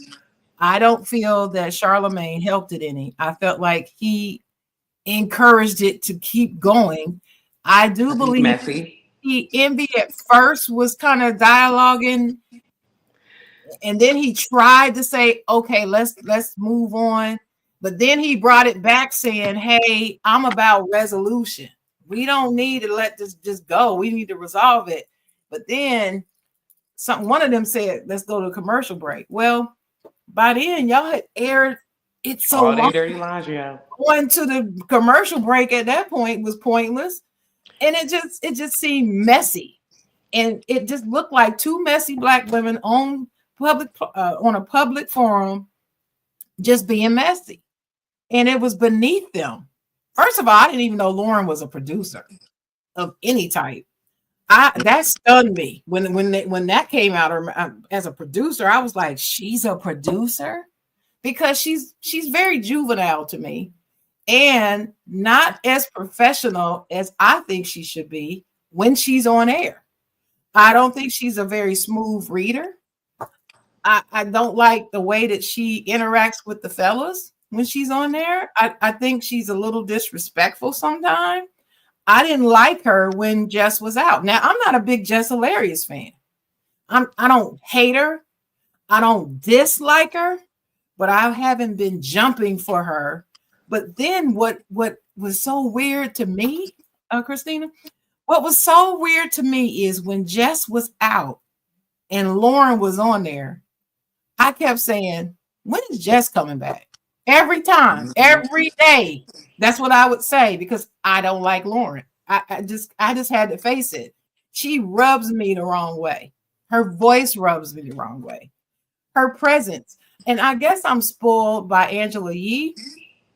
I don't feel that Charlemagne helped it any. I felt like he encouraged it to keep going. I do believe Envy at first was kind of dialoguing, and then he tried to say, okay, let's move on. But then he brought it back saying, hey, I'm about resolution. We don't need to let this just go. We need to resolve it. But then one of them said, let's go to a commercial break. Well, by then y'all had aired it so all long. Dirty laundry out. Going to the commercial break at that point was pointless. And it just seemed messy. And it just looked like two messy Black women on a public forum just being messy. And it was beneath them. First of all, I didn't even know Lauren was a producer of any type. That stunned me when that came out. As a producer, I was like, she's a producer? Because she's very juvenile to me and not as professional as I think she should be when she's on air. I don't think she's a very smooth reader. I don't like the way that she interacts with the fellas when she's on there. I think she's a little disrespectful sometimes. I didn't like her when Jess was out. Now, I'm not a big Jess Hilarious fan. I don't hate her. I don't dislike her, but I haven't been jumping for her. But then what was so weird to me, Christina, what was so weird to me is when Jess was out and Lauren was on there, I kept saying, when is Jess coming back? Every time, every day. That's what I would say because I don't like Lauren. I just had to face it. She rubs me the wrong way. Her voice rubs me the wrong way. Her presence. And I guess I'm spoiled by Angela Yee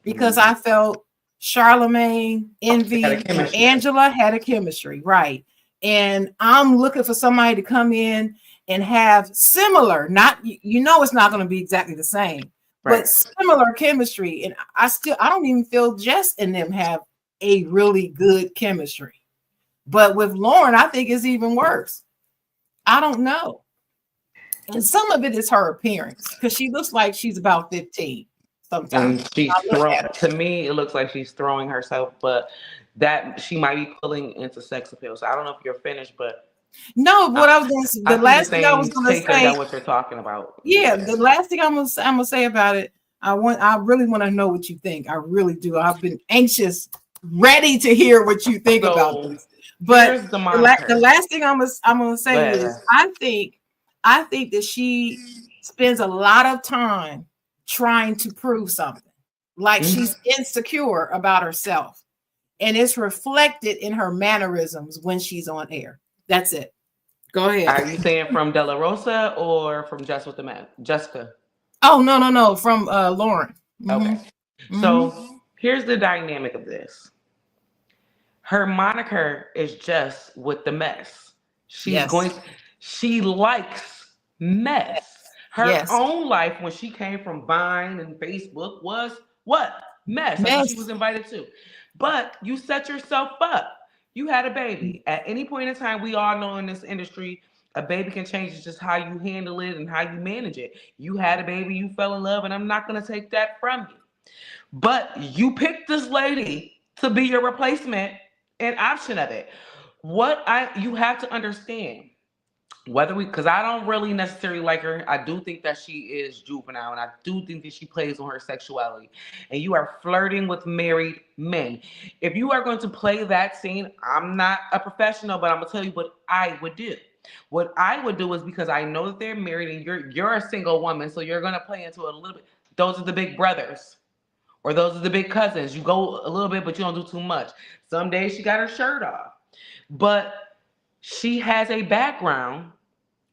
because I felt Charlemagne, Envy, and Angela had a chemistry, right? And I'm looking for somebody to come in and have similar, it's not going to be exactly the same, right, but similar chemistry. And I don't even feel Jess and them have a really good chemistry. But with Lauren, I think it's even worse. I don't know. And some of it is her appearance because she looks like she's about 15 sometimes. And to me, it looks like she's throwing herself, but that she might be pulling into sex appeal. So I don't know if you're finished, but no, what I was going to say, the last thing I was going to say, what you're talking about. Yeah, the last thing I'm gonna say about it, I really want to know what you think. I really do. I've been anxious, ready to hear what you think about this. But the last thing I'm gonna say is I think that she spends a lot of time trying to prove something. like she's insecure about herself. And it's reflected in her mannerisms when she's on air. That's it. Go ahead. Are you saying from De La Rosa or from Just with the Man? Jessica? Oh, no. From Lauren. Okay. Mm-hmm. So here's the dynamic of this. Her moniker is Just with the Mess. She likes mess. Her own life when she came from Vine and Facebook was what? Mess. That's what she was invited to. But you set yourself up. You had a baby. At any point in time, we all know in this industry, a baby can change. It's just how you handle it and how you manage it. You had a baby, you fell in love, and I'm not going to take that from you. But you picked this lady to be your replacement and option of it. You have to understand, because I don't really necessarily like her. I do think that she is juvenile, and I do think that she plays on her sexuality. And you are flirting with married men. If you are going to play that scene, I'm not a professional, but I'm gonna tell you what I would do. What I would do is, because I know that they're married and you're a single woman, so you're gonna play into it a little bit. Those are the big brothers. Or those are the big cousins. You go a little bit, but you don't do too much. Some days she got her shirt off. But she has a background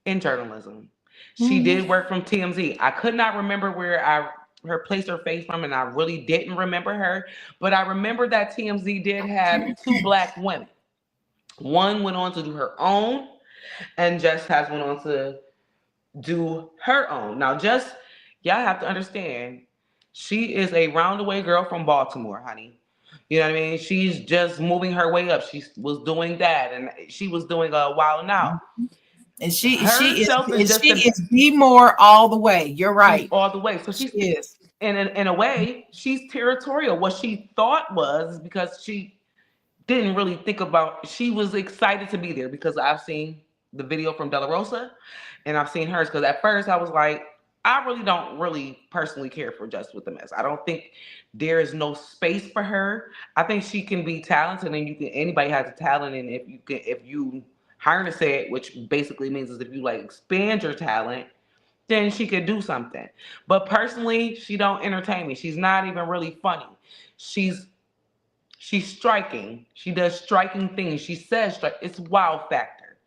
in journalism. She did work from TMZ. I could not remember where her placed her face from, and I really didn't remember her. But I remember that TMZ did have 2 Black women. One went on to do her own, and Jess has went on to do her own. Now, Jess, y'all have to understand, she is a roundaway girl from Baltimore, honey. You know what I mean? She's just moving her way up. She was doing that, and she was doing a Wild 'N Out. And she is be more all the way. You're right. All the way. So she is. And in a way, she's territorial. What she thought was, because she didn't really think about, she was excited to be there, because I've seen the video from De La Rosa and I've seen hers. Because at first I was like, I really don't personally care for Just with the Mess. I don't think there is no space for her. I think she can be talented, and anybody has a talent, and if you harness it, which basically means is if you expand your talent, then she could do something. But personally, she don't entertain me. She's not even really funny. She's striking. She does striking things. She says it's wow factor.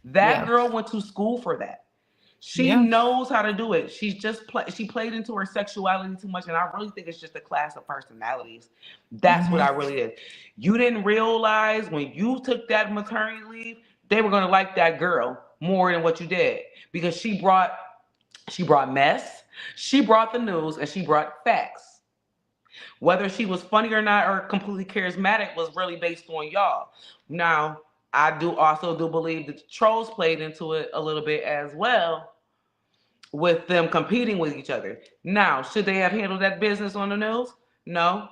That girl went to school for that. She knows how to do it. She played into her sexuality too much, and I really think it's just a class of personalities. That's what I really did. You didn't realize when you took that maternity leave, they were going to like that girl more than what you did, because she brought mess, she brought the news, and she brought facts. Whether she was funny or not, or completely charismatic, was really based on y'all. Now, I also believe that the trolls played into it a little bit as well, with them competing with each other. Now, should they have handled that business on the news? No.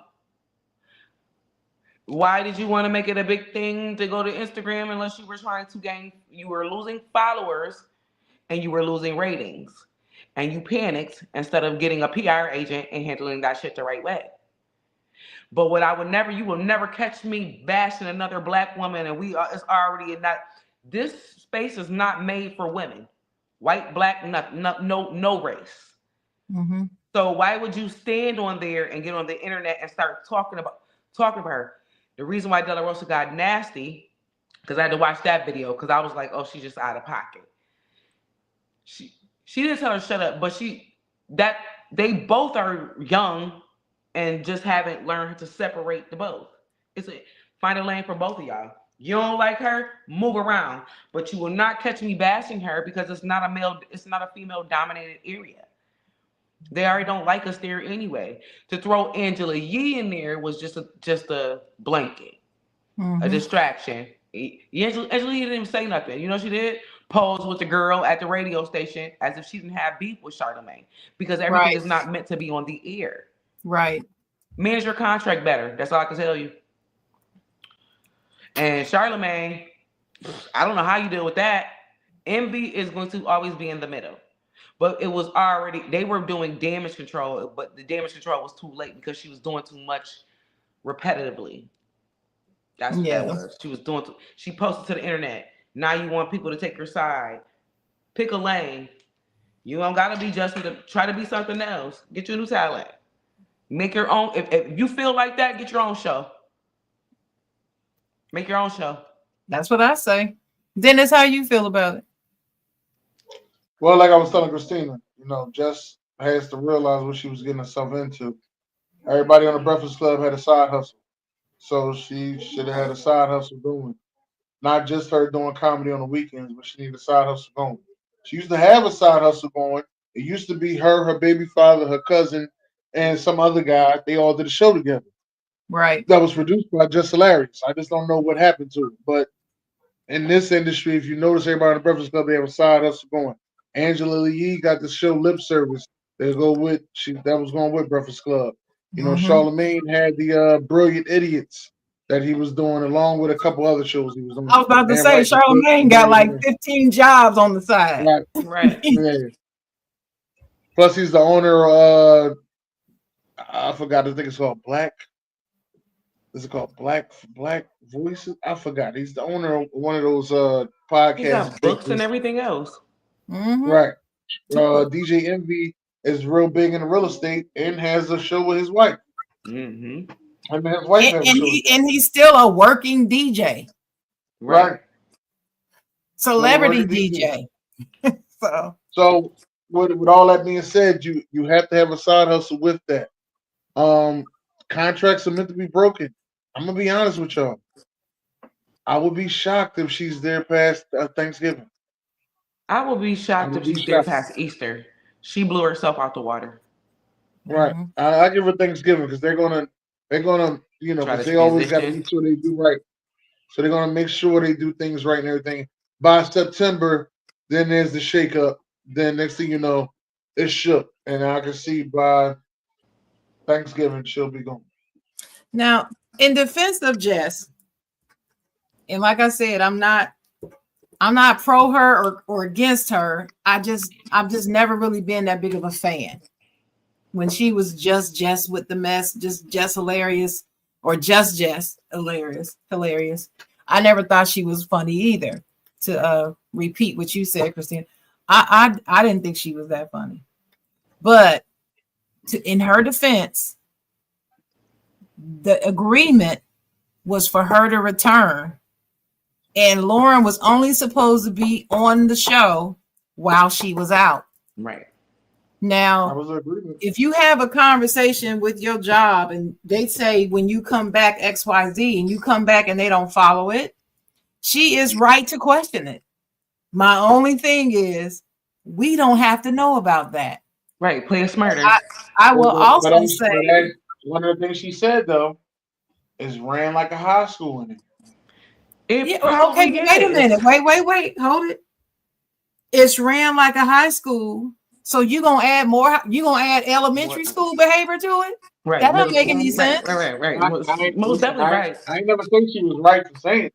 Why did you want to make it a big thing to go to Instagram unless you were trying to you were losing followers and you were losing ratings, and you panicked instead of getting a PR agent and handling that shit the right way? But you will never catch me bashing another Black woman, and it's already in that. This space is not made for women. White, Black, no race. Mm-hmm. So why would you stand on there and get on the internet and start talking about her? The reason why De La Rosa got nasty, because I had to watch that video, because I was like, oh, she's just out of pocket. She didn't tell her shut up, but they both are young and just haven't learned to separate the both. Find a lane for both of y'all. You don't like her, move around. But you will not catch me bashing her, because it's not a female dominated area. They already don't like us there anyway. To throw Angela Yee in there was just a blanket, a distraction. Angela Yee didn't even say nothing. You know what she did? Pose with the girl at the radio station as if she didn't have beef with Charlamagne, because everything is not meant to be on the air. Right. Manage your contract better. That's all I can tell you. And Charlamagne, I don't know how you deal with that. Envy is going to always be in the middle. But they were doing damage control, but the damage control was too late because she was doing too much repetitively. That's what that was. She posted to the internet. Now you want people to take your side. Pick a lane. You don't gotta be try to be something else. Get your new talent. Make your own. If you feel like that, get your own show. Make your own show. That's what I say. Dennis, how you feel about it? Well, like I was telling Christina, Jess has to realize what she was getting herself into. Everybody on the Breakfast Club had a side hustle, so she should have had a side hustle going. Not just her doing comedy on the weekends, but she needed a side hustle going. She used to have a side hustle going. It used to be her, her baby father, her cousin, and some other guy. They all did a show together. Right. That was produced by Just Hilarious. I just don't know what happened to it. But in this industry, if you notice everybody on the Breakfast Club, they have a side hustle going. Angela Lee got the show Lip Service. That was going with Breakfast Club. Charlemagne had the Brilliant Idiots that he was doing along with a couple other shows he was doing. I was about to And say right, Charlemagne got like 15 jobs on the side. Right. Yeah. Plus, he's the owner. I forgot. I think it's called Black. Is it called Black Voices? I forgot. He's the owner of one of those podcasts. He got books and everything else. Mm-hmm. Right. DJ Envy is real big in real estate and has a show with his wife. Mm-hmm. And his wife and he's still a working DJ. Right. Celebrity DJ. So with all that being said, you have to have a side hustle with that. Contracts are meant to be broken. I'm gonna be honest with y'all. I would be shocked if she's there past Thanksgiving. I will be shocked if she's there past Easter. She blew herself out the water. Right. Mm-hmm. I give her Thanksgiving because they're gonna because they always got to make sure they do right. So they're gonna make sure they do things right and everything. By September, then there's the shakeup. Then next thing you know, it's shook, and I can see by Thanksgiving she'll be gone. Now, in defense of Jess, and like I said, I'm not pro her or against her. I've just never really been that big of a fan. When she was just Jess with the mess, just Jess hilarious, or just Jess hilarious. I never thought she was funny either. To repeat what you said, Christine, I didn't think she was that funny. But in her defense, the agreement was for her to return. And Lauren was only supposed to be on the show while she was out. Right. Now, if you have a conversation with your job and they say when you come back XYZ and you come back and they don't follow it, she is right to question it. My only thing is we don't have to know about that. Right. Play it smarter. I will also say one of the things she said though is ran like a high school in it. Wait a minute. Wait. Hold it. It's ran like a high school. So you're gonna add more, you're gonna add elementary school behavior to it? Right. That doesn't make any sense. Right. Most definitely right. I ain't never think she was right for saying it.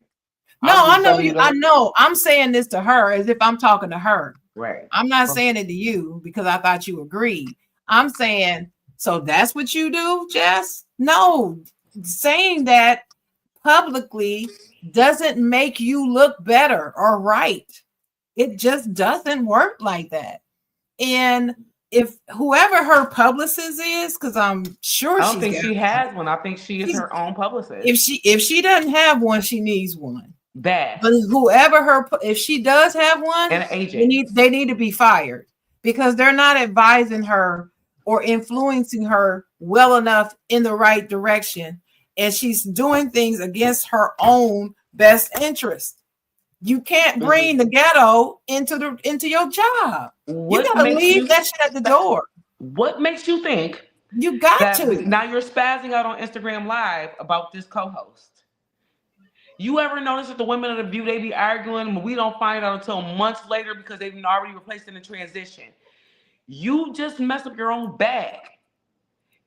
No, I know you. I know. I'm saying this to her as if I'm talking to her. Right. I'm not saying it to you because I thought you agreed. I'm saying, so that's what you do, Jess? No, saying that publicly doesn't make you look better or right. It just doesn't work like that. And if whoever her publicist is, because I'm sure I don't think she has one. I think she is her own publicist. If she doesn't have one, she needs one. Bad. But if she does have one, and an agent, they need to be fired because they're not advising her or influencing her well enough in the right direction, and she's doing things against her own best interest. You can't bring the ghetto into your job. You gotta leave that shit at the door. What makes you think you got to? Now you're spazzing out on Instagram Live about this co-host. You ever notice that the women of the View, they be arguing, but we don't find out until months later because they've been already replaced in the transition. You just mess up your own bag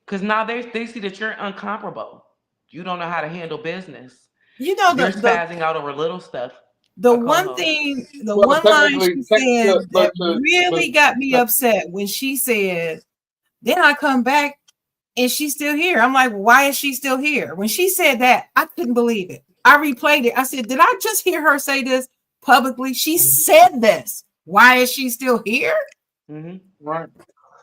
because now they see that you're uncomparable. You don't know how to handle business. You know, you're spazzing out over little stuff. The one line she said that really got me upset when she said, then I come back and she's still here. I'm like, why is she still here? When she said that, I couldn't believe it. I replayed it. I said, did I just hear her say this publicly? She said this. Why is she still here? Mm-hmm. Right.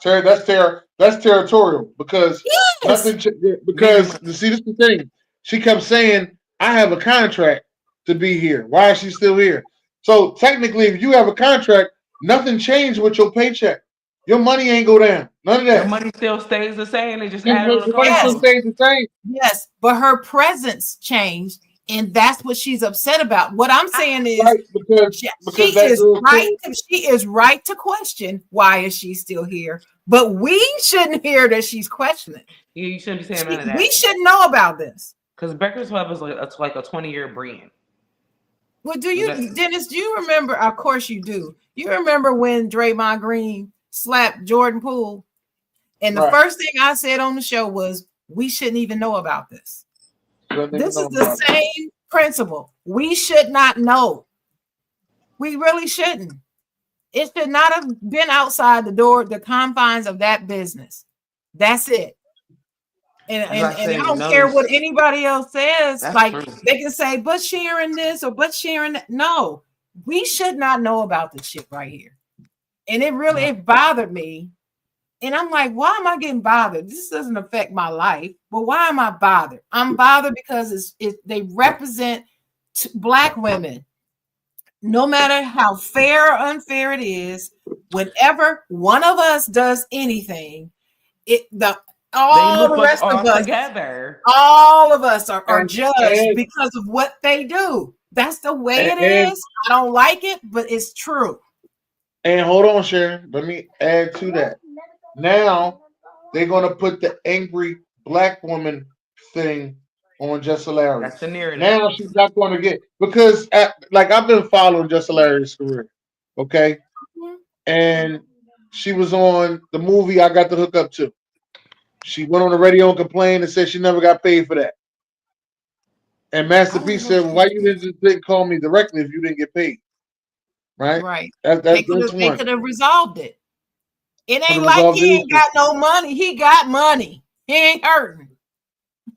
That's territorial because Yes. nothing. Because see, this is the thing. She kept saying, "I have a contract to be here. Why is she still here?" So technically, if you have a contract, nothing changed with your paycheck. Your money ain't go down. None of Your that. money still stays the same. They just Your, added on a your money Yes. still component. stays the same. Yes. But her presence changed, and that's what she's upset about. What I'm saying is Right, because she that is girl right. came. She is right to question why is she still here. But we shouldn't hear that she's questioning. You shouldn't be saying none of We that. should know about this. Because Becker's Hub is like a 20-year brand. Well, Dennis, do you remember? Of course you do. You remember when Draymond Green slapped Jordan Poole? And the Right. first thing I said on the show was, we shouldn't even know about this. This is the same principle. We should not know. We really shouldn't. It should not have been outside the confines of that business. That's it. And I don't care what anybody else says. Like they can say, but sharing this or but sharing that. No, we should not know about this shit right here. And it bothered me. And I'm like, why am I getting bothered? This doesn't affect my life, but why am I bothered? I'm bothered because they represent Black women. No matter how fair or unfair it is, whenever one of us does anything, all the rest of us together. All of us are judged because of what they do. That's the way it is. I don't like it, but it's true. And hold on, Sharon. Let me add to that. Now they're gonna put the angry Black woman thing on Jessa Larry. That's the narrative. Now she's not going to get because like I've been following Jessa Larry's career, okay, and she was on the movie I Got the Hook Up To. She went on the radio and complained and said she never got paid for that. And Master P said, well, "Why you didn't call me directly if you didn't get paid?" Right. Right. That's they one. Could have resolved it. It ain't like he ain't got no money. He got money. He ain't hurting.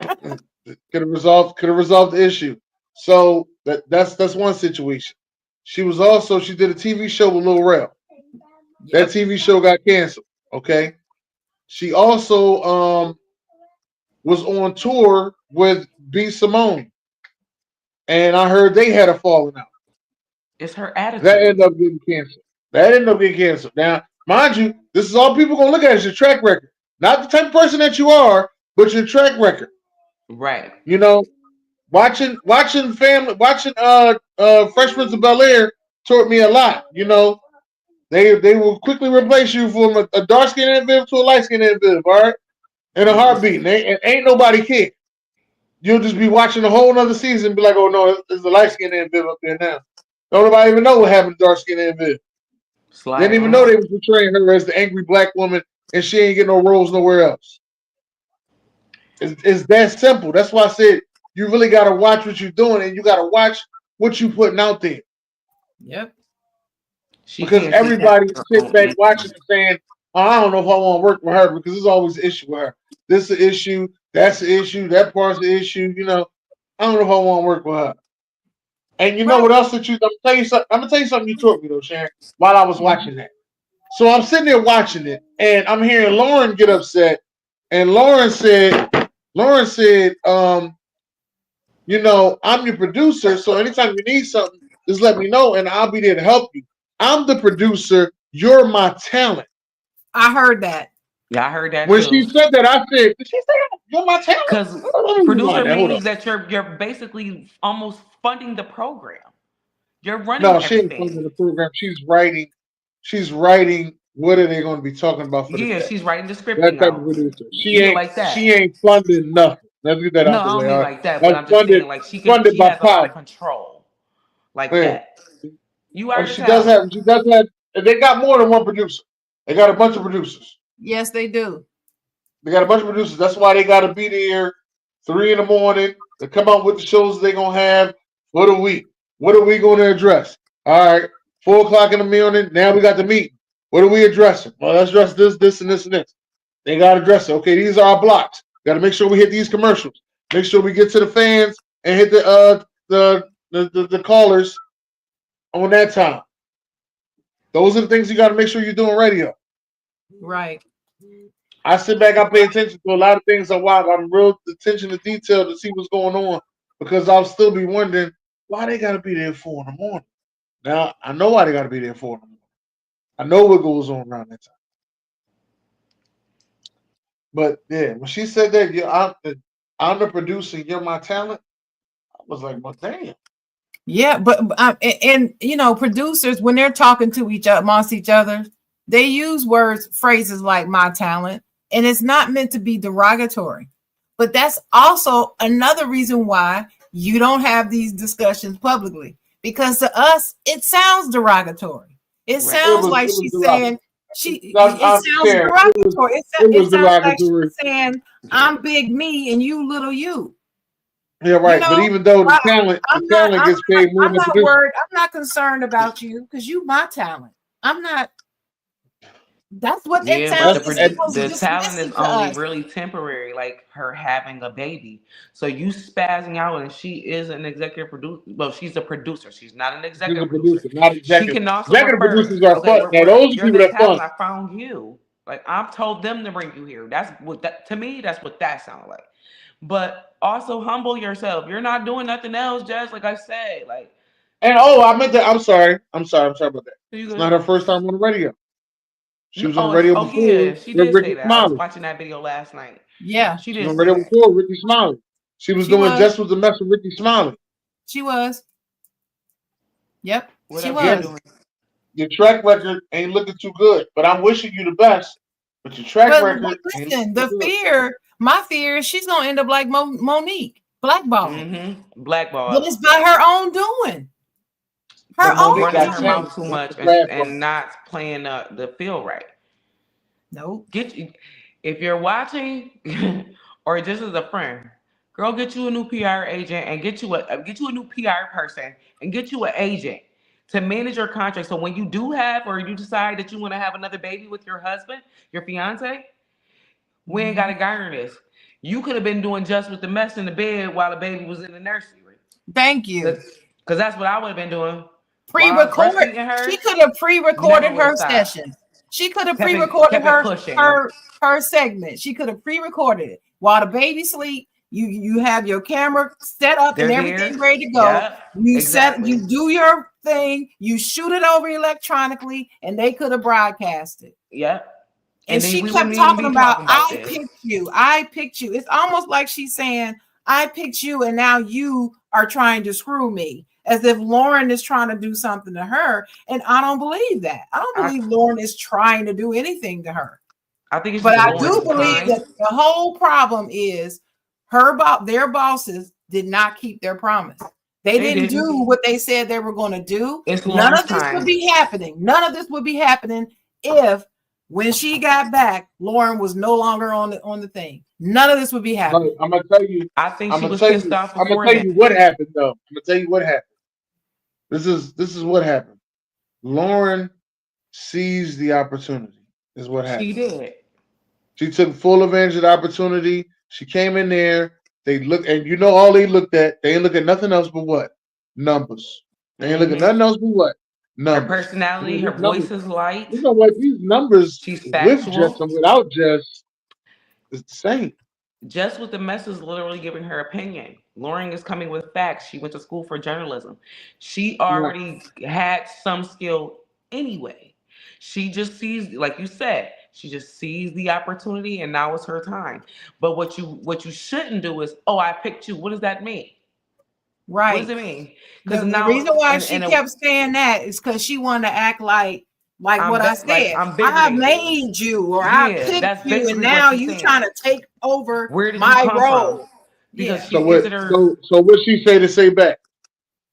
Could have resolved the issue. So that's one situation. She did a TV show with Lil Rel. That TV show got canceled. Okay. She also was on tour with B. Simone. And I heard they had a falling out. It's her attitude. That ended up getting canceled. Now, mind you, this is all people gonna look at is your track record. Not the type of person that you are, but your track record. Right. You know, watching Fresh Prince of Bel-Air taught me a lot. You know, they will quickly replace you from a dark skinned Viv to a light skinned Viv, all right? In a heartbeat. And ain't nobody care. You'll just be watching a whole nother season and be like, oh no, there's a light skinned Viv up there now. Don't nobody even know what happened to dark skinned Viv. They didn't even know they was portraying her as the angry Black woman and she ain't getting no roles nowhere else. It's that simple. That's why I said you really got to watch what you're doing and you got to watch what you're putting out there. Yep. Because everybody sits back watching and saying, oh, I don't know if I want to work with her because there's always an issue with her. This is an issue. That's the issue. That part's the issue. You know, I don't know if I want to work with her. And you know what else that I'm gonna tell you something you taught me though, Sharon, while I was watching that. So I'm sitting there watching it, and I'm hearing Lauren get upset, and Lauren said, you know, I'm your producer, so anytime you need something, just let me know, and I'll be there to help you. I'm the producer. You're my talent. I heard that. Yeah, I heard that when too. She said that, I said, did she say you're my talent? Because producer means that you're basically almost funding the program. You're running everything. She ain't funding the program. She's writing what are they going to be talking about for the day. She's writing the script. That type of producer. She ain't funding nothing. Let's get that out the way. No, I don't mean like that, but I'm just saying like she has a lot of control. Like that. You are she does have they got more than one producer. They got a bunch of producers. Yes, they do. They got a bunch of producers. That's why they got to be there 3 a.m. to come out with the shows they're going to have for the week. What are we going to address? All right, 4 o'clock in the morning. Now we got the meeting. What are we addressing? Well, let's address this, and this, and this. They got to address it. Okay, these are our blocks. Got to make sure we hit these commercials. Make sure we get to the fans and hit the callers on that time. Those are the things you got to make sure you're doing radio. Right. I sit back, I pay attention to a lot of things I watch. I'm real attention to detail to see what's going on because I'll still be wondering why they got to be there 4 in the morning. Now I know why they got to be there 4 in the morning. I know what goes on around that time. But yeah, when she said that, I'm the producer, you're my talent. I was like, well, damn. Yeah, but and you know, producers when they're talking to each other amongst each other, they use phrases like "my talent," and it's not meant to be derogatory. But that's also another reason why you don't have these discussions publicly, because to us it sounds derogatory. It Right. sounds like It was she's saying derogatory. it I'm sounds fair. derogatory. It It was sounds like derogatory. she's saying I'm big me and you little you. Yeah, You right. But know, even though I, the talent gets paid more I'm than the not producer. worried. I'm not concerned about you because you my talent. I'm not. That's what it Yeah, but sounds. That's It was the talent is dismissive to only us. really temporary, like her having a baby. So you spazzing out, and she is an executive producer. Well, she's a producer. She's not an she's a executive producer. producer, not She executive. can also Executive refer. producers are Okay, fun. Now those are you're people the that fun. talent. I found you. Like I've told them to bring you here. That's what that to me. That's what that sounded like. But also humble yourself. You're not doing nothing else, just like I said. Like And oh, I meant that. I'm sorry. I'm sorry about that. you It's good. not her first time on the radio. She was on the Oh, it's radio oh before yeah, she with did say Ricky that. I was Smiley. watching that video last night. Yeah, She She was did on the say radio that. before with Ricky Smiley. She was she doing was. just with the mess with Ricky Smiley. She was. Yep, What she else she Yes, was. doing? your track record ain't looking too good. But I'm wishing you the best. But your track But record ain't listen, looking good. my fear is she's gonna end up like Monique, blackballed. Mm-hmm. But Blackball. it's by her own doing. Her But own Monique Running got her doing. mouth changed. too That's much the bad part. and not playing the feel right. Nope. Get you if you're watching or just as a friend, girl, get you a new PR agent and get you a new PR person and get you an agent to manage your contract. So when you do have or you decide that you want to have another baby with your husband, your fiance, we ain't got to Mhm. garner this. You could have been doing just with the mess in the bed while the baby was in the nursery. Thank you. Because that's what I would have been doing while I was Pre-record. breastfeeding She her. could have Never pre-recorded would have her stopped. session. She could have Kept pre-recorded it pushing. her segment. She could have pre-recorded it while the baby sleep. You have your camera set up and They're everything there. ready to go. Yep. You Exactly. do your thing. You shoot it over electronically, and they could have broadcasted. Yep. And And then she we wouldn't kept even talking be about, talking about I this. picked you. I picked you. It's almost like she's saying, I picked you, and now you are trying to screw me, as if Lauren is trying to do something to her. And I don't believe that. I don't I believe Lauren is trying to do anything to her. I think it's But just I Lauren do is believe kind. that the whole problem is their bosses did not keep their promise. They They didn't do didn't. what they said they were going to do. It's None Lauren's of this would time. be happening. None of this would be happening if when she got back, Lauren was no longer on the thing. None of this would be But happening. I'm gonna tell you, I think I'm she gonna was tell pissed you, off I'm gonna before tell then. you what happened though. I'm gonna tell you what happened. This is what happened. Lauren seized the opportunity, is what She happened. did. She took full advantage of the opportunity. She came in there. They look, and you know all they looked at. They ain't look at nothing else but what? Numbers. They ain't look at Hmm. nothing else but what? Her Numbers. You personality, know, her these numbers. voice is light. You know what? These numbers She's with Jess factual. and without Jess is the same. Just with the mess is literally giving her opinion. Lauren is coming with facts. She went to school for journalism. She Yeah. already had some skill anyway. She just sees, like you said, she just sees the opportunity and now it's her time. But what you shouldn't do is, oh, I picked you. What does that mean? What does Right. it mean? Because The now reason why she and kept saying that is because she wanted to act like what I like said. I'm bigger I than you. made you or I Yeah, picked that's you, and basically what now she's you saying. trying to take over Where did you my come from? role. Because Yeah. she So what? considers So what she say to say back?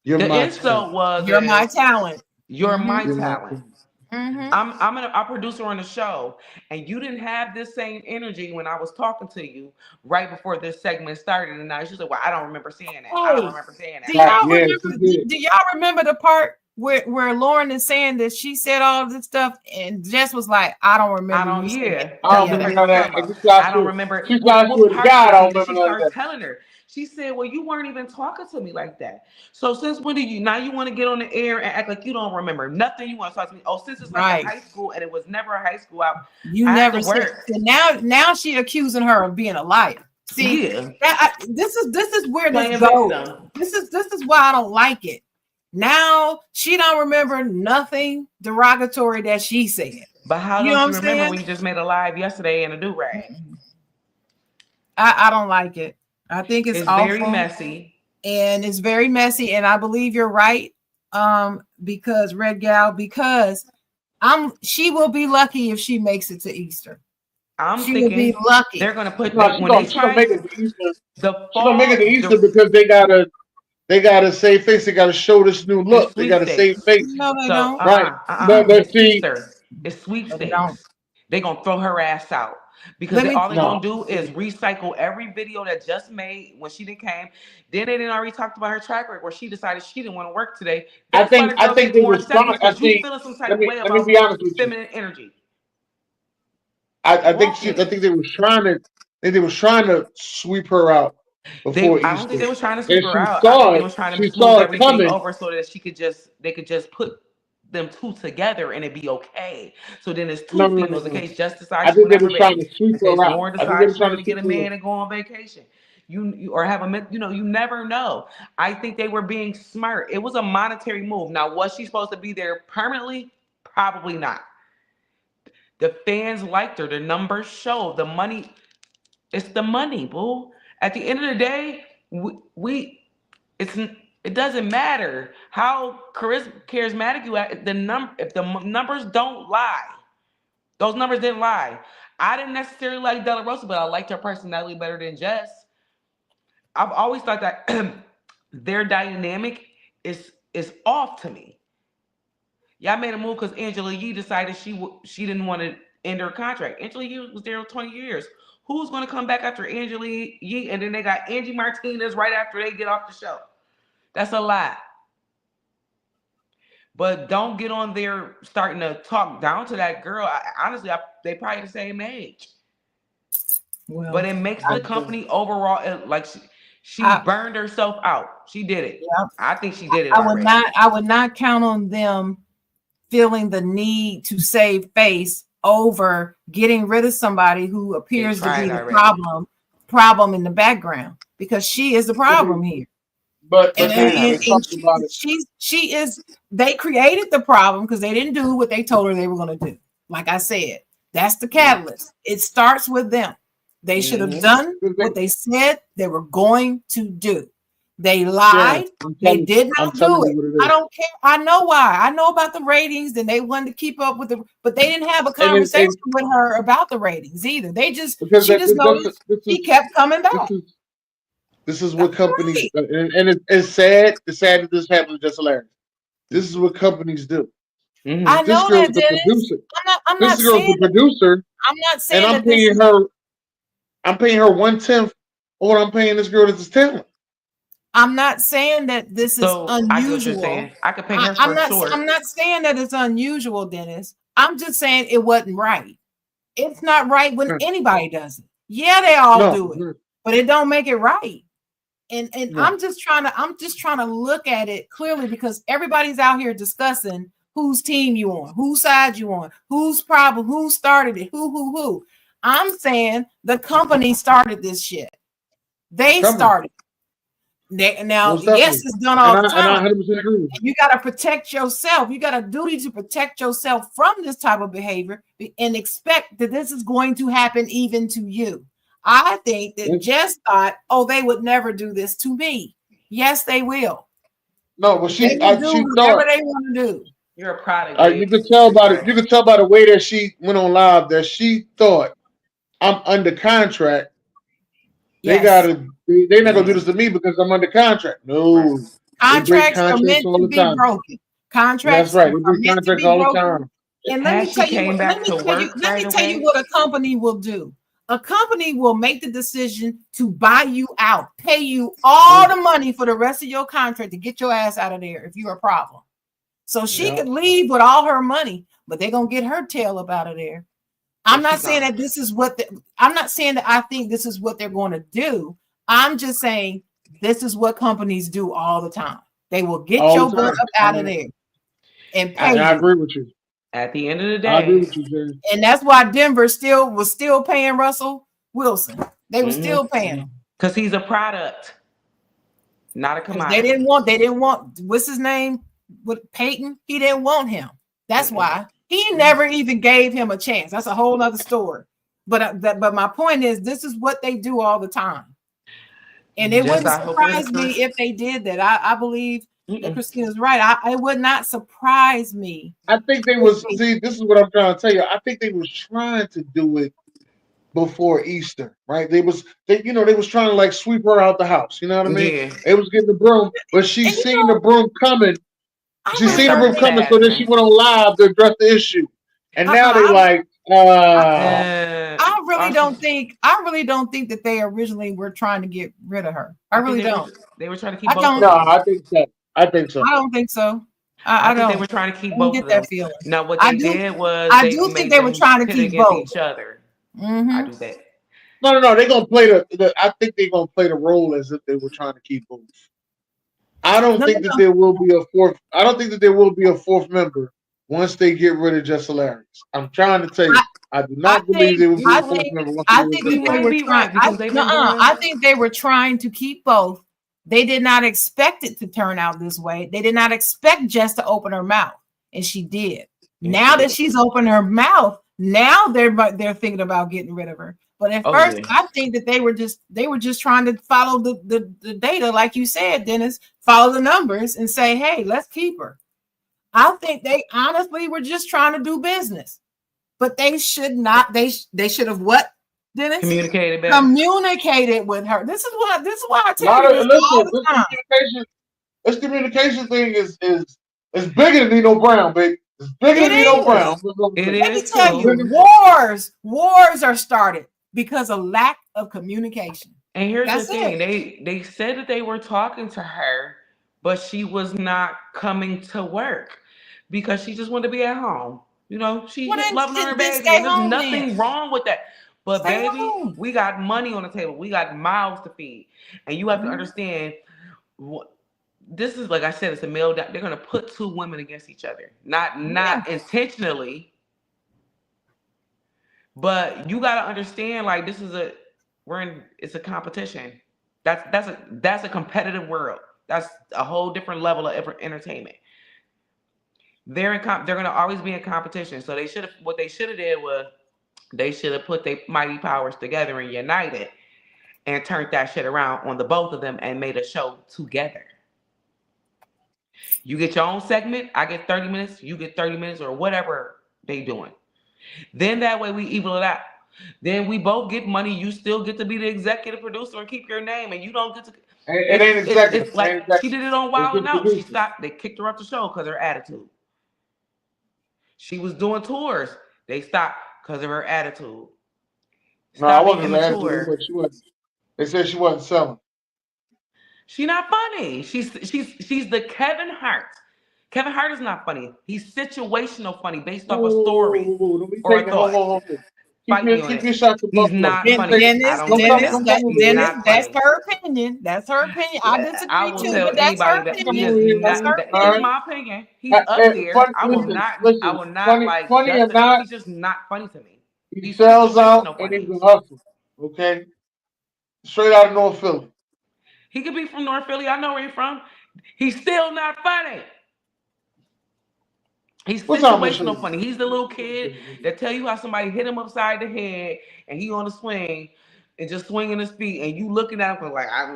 You're the my talent. insult was You're my talent. you're Mm-hmm. my You're my talent. talent. Mm-hmm. I'm a producer on the show, and you didn't have this same energy when I was talking to you right before this segment started. And now she's like, "Well, I don't remember saying that. I don't Hey, remember saying do that. I Right? don't y'all remember." Yeah, remember? she did. Do y'all remember the part where Lauren is saying that she said all this stuff, and Jess was like, "I don't I remember don't. you saying Yeah, I any don't that's of the remember that." part none of I'm that. talking And about. this guy I don't swear, remember this guy what swear to part God, I did don't he? remember She none of starts that. telling her. She said, well, you weren't even talking to me like that. So since when do you now you want to get on the air and act like you don't remember nothing? You want to talk to me? Oh, since it's like a high school and it was never a high school, you I have never to said. work. So now she accusing her of being a liar. See, Yeah. this is where Playing this goes. victim. This is why I don't like it. Now she don't remember nothing derogatory that she said. But how You know don't what you I'm remember saying? when you just made a live yesterday in a do-rag? I don't like it. I think it's awful. Very messy. And it's very messy. And I believe you're right. Because Red Gal, because she will be lucky if she makes it to Easter. She will be lucky. They're gonna put She's gonna make it to Easter. She's gonna make it to Easter because they gotta save face. They gotta show this new look. They gotta save face. No, they don't. Right. It's Easter. It's sweepstakes. They're gonna throw her ass out. Because all they're gonna do is recycle every video that just made when she didn't came. Then they didn't already talked about her track record where she decided she didn't want to work today. I think they were trying. Because you feeling some type of way about be honest with feminine energy. I think they were trying to sweep her out before Easter. I don't think they were trying to sweep her out. I think they were trying to smooth everything over so that they could just put them two together and it'd be okay. So then it's two females in case just decides. I think they were trying to sweep her out. Lauren decides she's trying to get a man and go on vacation. You or have a you never know. I think they were being smart. It was a monetary move. Now, was she supposed to be there permanently? Probably not. The fans liked her. The numbers show. The money. It's the money, boo. At the end of the day, it doesn't matter how charismatic you are. If the numbers don't lie, those numbers didn't lie. I didn't necessarily like Della Rosa, but I liked her personality better than Jess. I've always thought that their dynamic is off to me. Y'all made a move because Angela Yee decided she didn't want to end her contract. Angela Yee was there 20 years. Who's going to come back after Angela Yee? And then they got Angie Martinez right after they get off the show. That's a lot. But don't get on there starting to talk down to that girl. Honestly, they probably the same age. Well, but it makes the company overall like she burned herself out. She did it. Yeah. I think she did it. I would not count on them feeling the need to save face over getting rid of somebody who appears to be the problem in the background, because she is the problem here. But she is. They created the problem because they didn't do what they told her they were going to do. Like I said, that's the catalyst. It starts with them. They should have done what they said they were going to do. They lied. They did not do it. I don't care. I know why. I know about the ratings, and they wanted to keep up with but they didn't have a conversation with her about the ratings either. They just she kept coming back. This is what companies, and it's sad. It's sad that this happens. Just hilarious. This is what companies do. Mm-hmm. I know that, Dennis. I'm not saying the producer. I'm not saying and I'm paying her 1/10 of what I'm paying this girl that's talent. I'm not saying that this is unusual. I could pay her for I'm not saying that it's unusual, Dennis. I'm just saying it wasn't right. It's not right when anybody does it. Yeah, they all do it, but it don't make it right. And I'm just trying to look at it clearly, because everybody's out here discussing whose team you on, whose side you on, whose problem, who started it, who. I'm saying the company started this shit. They started. Yes, it's done all the time. You got to protect yourself. You got a duty to protect yourself from this type of behavior and expect that this is going to happen even to you. I think that Jess thought, they would never do this to me. Yes, they will. No, but she thought whatever they want to do. You're a product. You can tell by it. You can tell by the way that she went on live that she thought, I'm under contract. Yes. They're not gonna do this to me because I'm under contract. No, contracts are meant to be broken. Contracts, that's right. They break contracts all the time. And let me tell you what a company will do. A company will make the decision to buy you out, pay you all the money for the rest of your contract to get your ass out of there if you're a problem. So she could leave with all her money, but they're gonna get her tail up out of there. I'm not saying that this is I'm not saying that I think this is what they're going to do. I'm just saying this is what companies do all the time. They will get All your the butt time. up out of there and pay I you. agree with you. At the end of the I agree day, with you, Jay. And that's why Denver was still paying Russell Wilson. They were still paying him. because he's a product, not a Because commodity. they didn't want what's his name with Peyton. He didn't want him. That's why he never even gave him a chance. That's a whole other story. But my point is, this is what they do all the time, and it wouldn't surprise me if they did that. I believe that Christina's right. It would not surprise me. I think they was see. This is what I'm trying to tell you. I think they was trying to do it before Easter, right? They was trying to like sweep her out the house. You know what I mean? Yeah. They was getting the broom, but she seen the broom coming. She seen the broom coming, so then she went on live to address the issue. And now they I really don't think that they originally were trying to get rid of her. I really don't. They were trying to keep both. No, I think so. I don't think so. I think don't. they were trying to keep both get of them. that feeling. No, what they did was I do think they were trying to keep both each other. I do that. No. They're gonna play the. I think they're gonna play the role as if they were trying to keep both. I don't think that there will be a fourth. I don't think that there will be a fourth member once they get rid of Jess Hilarious. I'm trying to tell you. I do not believe there will be a fourth member. I think they were trying to keep both. They did not expect it to turn out this way. They did not expect Jess to open her mouth, and she did. Now that she's opened her mouth, now they're thinking about getting rid of her. But at first, I think that they were just trying to follow the data, like you said, Dennis, follow the numbers and say, hey, let's keep her. I think they honestly were just trying to do business. But they should not. They should have what, Dennis? Communicated better. Communicated with her. This is why I tell you this all the time. This communication thing is bigger than Nino Brown, baby. It's bigger than Nino Brown. Let me tell you, wars are started because of lack of communication. And here's the thing: they said that they were talking to her, but she was not coming to work because she just wanted to be at home. You know, she's loving her baby. There's nothing wrong with that. But baby, we got money on the table. We got mouths to feed, and you have to understand what. This is, like I said, it's a male. They're going to put two women against each other, not intentionally, but you got to understand, like, this is it's a competition. That's a competitive world. That's a whole different level of entertainment. They're going to always be in competition. So what they should have did was they should have put their mighty powers together and united and turned that shit around on the both of them and made a show together. You get your own segment, I get 30 minutes, you get 30 minutes, or whatever they doing. Then that way we even it out. Then we both get money. You still get to be the executive producer and keep your name, and you don't get to. It ain't executive. It's like she did it on Wild and Out. She stopped. They kicked her off the show because of her attitude. She was doing tours. They stopped because of her attitude. No, I wasn't immature. But she wasn't. They said she wasn't selling. She's not funny. She's the Kevin Hart. Kevin Hart is not funny. He's situational funny based off a story or a thought. He's not funny. Dennis, that's her opinion. That's her opinion. I disagree I will too, tell but that's her anybody opinion. that's my opinion. He's up there. I will not like Justin. He's just not funny to me. He sells out and he's a hustler. Okay? Straight out of North Philly. He could be from North Philly. I know where he's from. He's still not funny. He's situational funny. He's the little kid that tell you how somebody hit him upside the head and he on the swing and just swinging his feet and you looking at him like I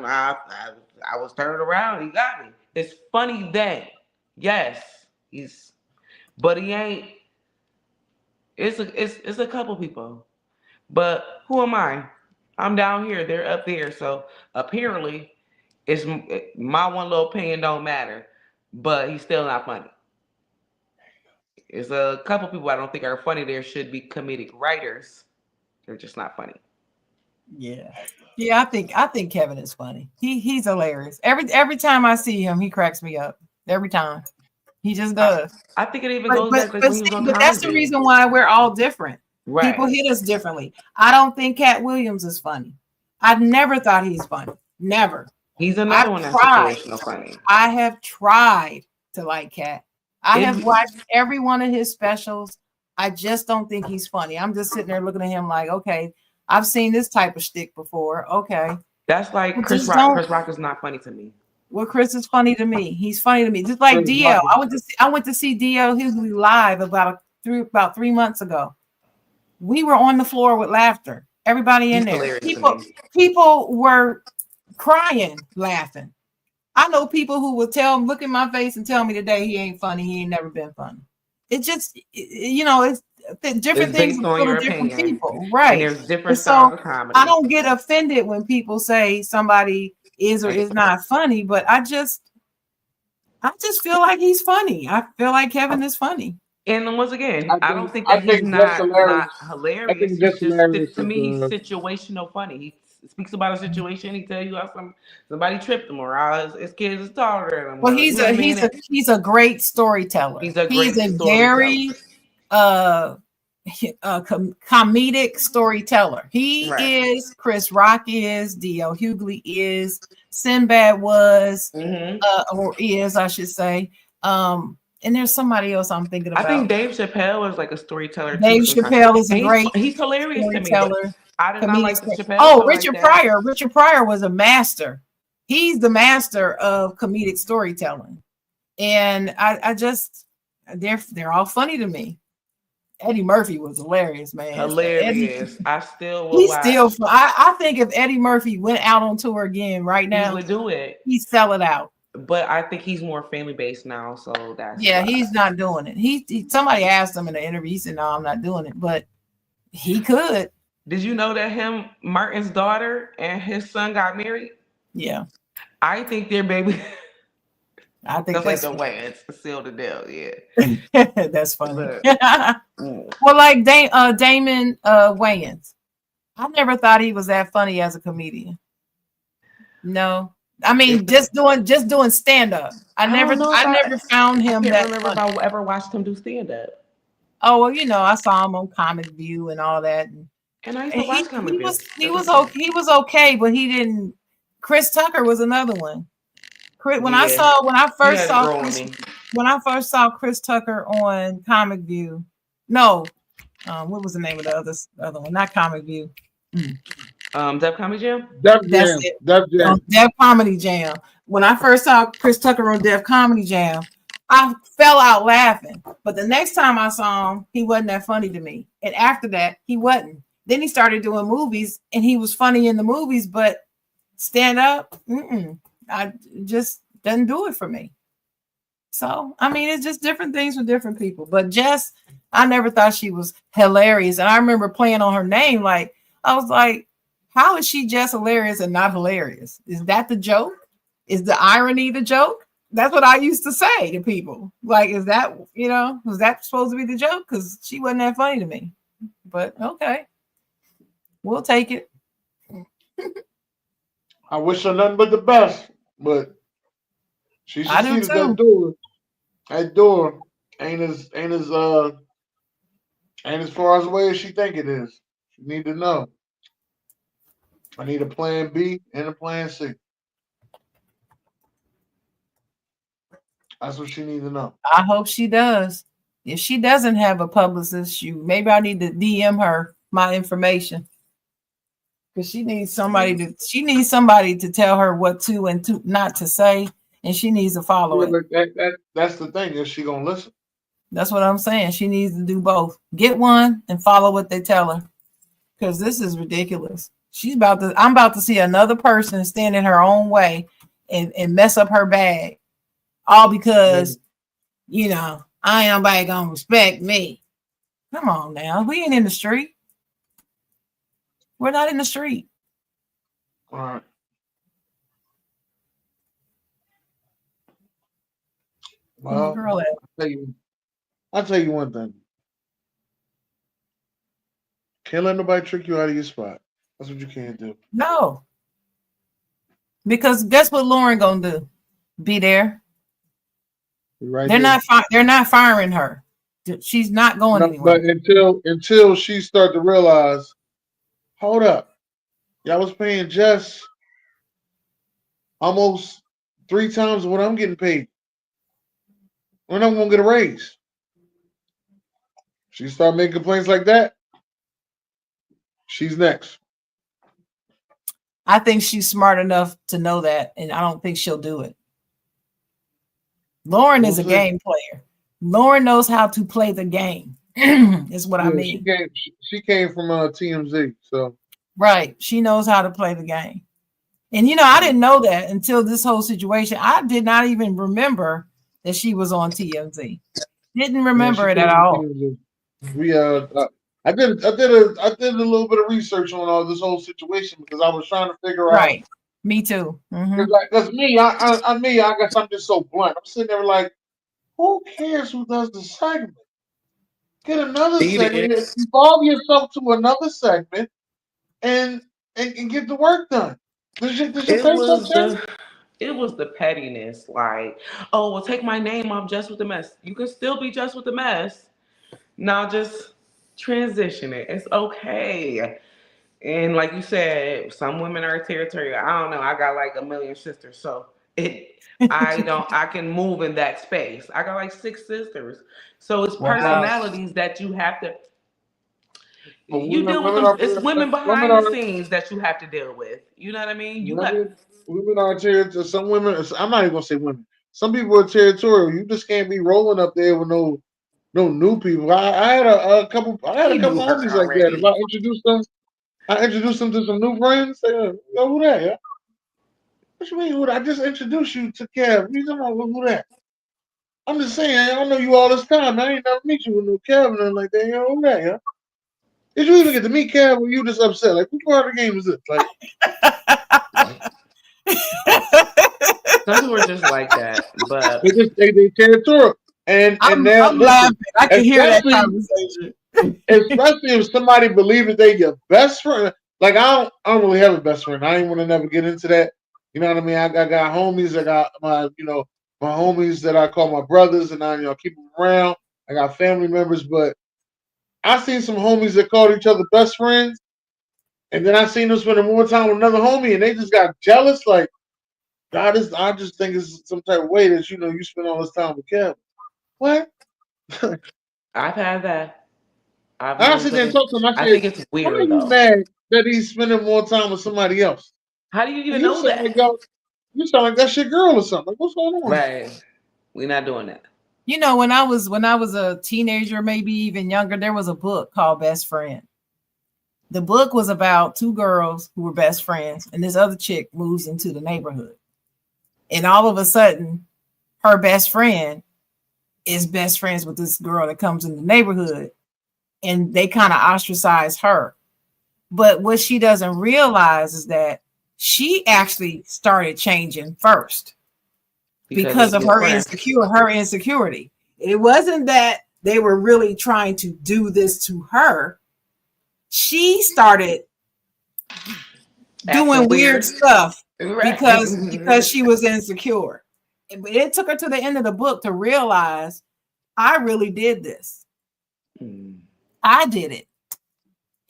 was turning around. He got me. It's funny then. Yes, but he ain't. It's a couple people, but who am I? I'm down here. They're up there. So apparently. It's my one little opinion don't matter, but he's still not funny. There's a couple people I don't think are funny. There should be comedic writers. They're just not funny. Yeah. I think Kevin is funny. He's hilarious. Every time I see him, he cracks me up. Every time. He just does. I think it even goes back but that's the reason why we're all different. Right. People hit us differently. I don't think Cat Williams is funny. I've never thought he's funny. Never. He's another I've one that's tried. situational funny. I have tried to like Cat. I have watched every one of his specials. I just don't think he's funny. I'm just sitting there looking at him like, okay, I've seen this type of shtick before. Okay. That's like Chris Just Rock. don't. Chris Rock is not funny to me. Well, Chris is funny to me. He's funny to me. Just like Chris DL. Rock. I went to see DL Hughley live about 3 months ago. We were on the floor with laughter. Everybody in He's there. hilarious People were crying, laughing. I know people who will look in my face and tell me today he ain't funny. He ain't never been funny. It just, it's different It's things based on for your different opinion. people, right? And there's different And styles so of comedy. I don't get offended when people say somebody is or is not funny, but I just feel like he's funny. I feel like Kevin is funny. And once again, I don't think I that he's think not hilarious. hilarious. I think He's just just hilarious to me, he's is, situational funny. He speaks about a situation. He tell you how somebody tripped him, or how his kids is taller than him. Well, Or, you know what I mean? he's a great storyteller. He's a great very comedic storyteller. He is. Chris Rock is. D.L. Hughley is. Sinbad was, or is, I should say. And there's somebody else I'm thinking about. I think Dave Chappelle is like a storyteller. Dave Chappelle is a great. He's hilarious to me. I did not like the Chappelle. Oh, Richard Pryor. Richard Pryor was a master. He's the master of comedic storytelling, and I just they're all funny to me. Eddie Murphy was hilarious, man. Hilarious. I still will he's watch. Still. I think if Eddie Murphy went out on tour again right now, he would do it. He'd sell it out. But I think he's more family based now, so that's why. He's not doing it. He somebody asked him in the interview. He said, "No, I'm not doing it," but he could. Did you know that Martin's daughter and his son got married? Yeah, I think their baby. I think that's like the way it's sealed the deal. Yeah, that's funny. Well, like Damon Wayans, I never thought he was that funny as a comedian. No. I mean, just doing stand up. I never found him that. I can't remember if I ever watched him do stand up. Oh well, I saw him on Comic View and all that, and I used to watch Comic View. He was okay, but he didn't. Chris Tucker was another one. When I first saw Chris Tucker on Comic View, no, what was the name of the other one? Not Comic View. Def Comedy Jam? Def Comedy Jam. When I first saw Chris Tucker on Def Comedy Jam, I fell out laughing. But the next time I saw him, he wasn't that funny to me. And after that, he wasn't. Then he started doing movies, and he was funny in the movies, but stand up, I just doesn't do it for me. So, I mean, it's just different things for different people. But Jess, I never thought she was hilarious. And I remember playing on her name, like, I was like, how is she just hilarious and not hilarious? Is that the joke? Is the irony the joke? That's what I used to say to people. Like, is that, was that supposed to be the joke? Because she wasn't that funny to me. But okay, we'll take it. I wish her nothing but the best, but she should see that that door ain't as far as away as she think it is. She need to know. I need a plan B and a plan C. That's what she needs to know. I hope she does. If she doesn't have a publicist, maybe I need to DM her my information. Because she needs somebody to tell her what to and not to say, and she needs to follow it. That's the thing. Is she gonna listen? That's what I'm saying. She needs to do both. Get one and follow what they tell her. Because this is ridiculous. I'm about to see another person stand in her own way and mess up her bag. All because, I ain't nobody gonna respect me. Come on now. We ain't in the street. We're not in the street. All right. Well, I'll tell you one thing. Can't let nobody trick you out of your spot. That's what you can't do. No. Because guess what Lauren gonna do? Be there. Right. They're not firing her. She's not going anywhere. But until she start to realize, hold up, y'all was paying Jess almost 3 times what I'm getting paid. When I'm gonna get a raise? She start making complaints like that. She's next. I think she's smart enough to know that, and I don't think she'll do it. Lauren is a game player. Lauren knows how to play the game. Is what I mean. She came from TMZ, so right. She knows how to play the game. And I didn't know that until this whole situation. I did not even remember that she was on TMZ. Didn't remember it at all. We I did a little bit of research on this whole situation because I was trying to figure out. Right. Me too. Because me, I guess I'm just so blunt. I'm sitting there like, who cares who does the segment? Get another segment. Involve yourself to another segment, and get the work done. It was the pettiness, like, oh, well, take my name off Just with the Mess. You can still be Just with the Mess. Now just transition it. It's okay. And like you said, some women are territorial. I don't know. I got like a million sisters, so I can move in that space. I got like 6 sisters. So it's personalities that you have to you deal with them. It's women behind the scenes that you have to deal with. You know what I mean? Women are territorial. Some women, I'm not even gonna say women. Some people are territorial. You just can't be rolling up there with no new people. I had a couple homies like that. If I introduced them to some new friends. Say, yo, who that? Yeah? What you mean, who that? I just introduced you to Kev. You talking about who that? I'm just saying, I know you all this time. I ain't never meet you with no Kev and nothing like that. You know who that? Yeah. Did you even get to meet Kev or you just upset? Like, what part of the game is this? Like, some people are just like that, but they territorial. And I'm listen, laughing. I can hear that conversation. Especially if somebody believes that they're your best friend. Like I don't really have a best friend. I ain't want to never get into that. You know what I mean? I got homies. I got my homies that I call my brothers, and I keep them around. I got family members, but I seen some homies that called each other best friends, and then I seen them spending more time with another homie, and they just got jealous. Like, I just think it's some type of way that you spend all this time with Kevin. What? I've had that. I sit there and talk to him. I think it's weird. Why are you mad that he's spending more time with somebody else? How do you even know that? You sound like that's your girl or something. Like, what's going on? Right. We're not doing that. When I was a teenager, maybe even younger, there was a book called Best Friend. The book was about 2 girls who were best friends, and this other chick moves into the neighborhood. And all of a sudden, her best friend is best friends with this girl that comes in the neighborhood, and they kind of ostracize her. But what she doesn't realize is that she actually started changing first because of her insecurity. It wasn't that they were really trying to do this to her. She started doing weird stuff because she was insecure. It took her to the end of the book to realize I really did this. I did it.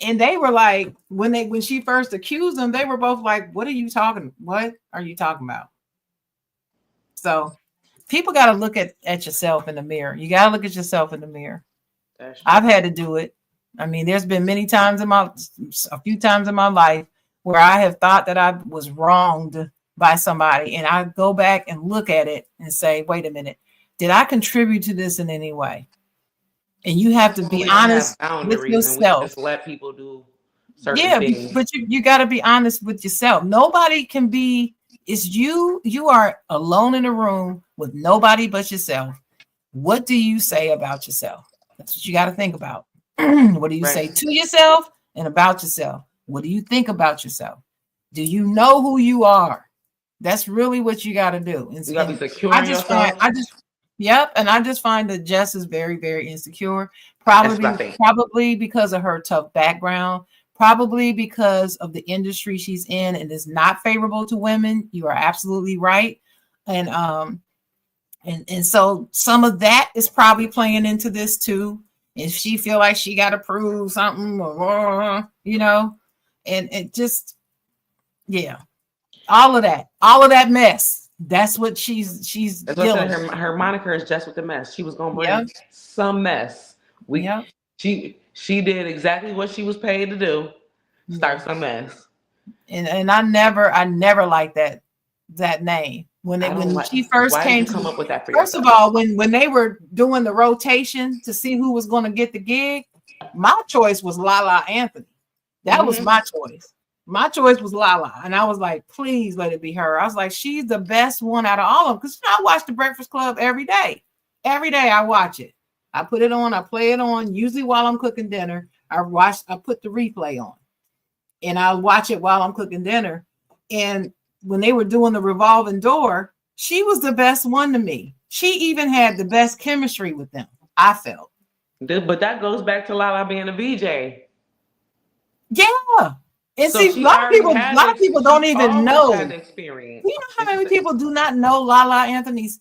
And they were like, when she first accused them, they were both like, what are you talking about? So people got to look at yourself in the mirror. You got to look at yourself in the mirror. I've had to do it. I mean, there's been a few times in my life where I have thought that I was wronged by somebody. And I go back and look at it and say, wait a minute, did I contribute to this in any way? And you have to be honest with yourself. Just let people do certain things. But you got to be honest with yourself. Nobody can be. It's you. You are alone in a room with nobody but yourself. What do you say about yourself? That's what you got to think about. What do you say to yourself and about yourself? What do you think about yourself? Do you know who you are? That's really what you got to do. You got to be secure in yourself. And I just find that Jess is very, very insecure. Probably because of her tough background. Probably because of the industry she's in and is not favorable to women. You are absolutely right. And so some of that is probably playing into this too. If she feel like she got to prove something, and it just, yeah. All of that mess. That's what she's That's what I dealing said. with. Her moniker is just with the mess. She was gonna Yep. bring some mess. Yep. She did exactly what she was paid to do. Start Yeah. some mess. And I never liked that name I don't when like. she first Why did came you come up with that for first of yourself? all, when they were doing the rotation to see who was going to get the gig, my choice was Lala Anthony. That was my choice. My choice was Lala, and I was like, please let it be her. I was like, she's the best one out of all of them, because I watch the Breakfast Club every day. Every day I watch it. I put it on, I play it on, usually while I'm cooking dinner. I put the replay on, and I watch it while I'm cooking dinner. And when they were doing the revolving door, she was the best one to me. She even had the best chemistry with them, I felt. But that goes back to Lala being a VJ. Yeah. And So see, a she lot already of had people don't she even always know. had the experience. You know how many people do not know Lala Anthony's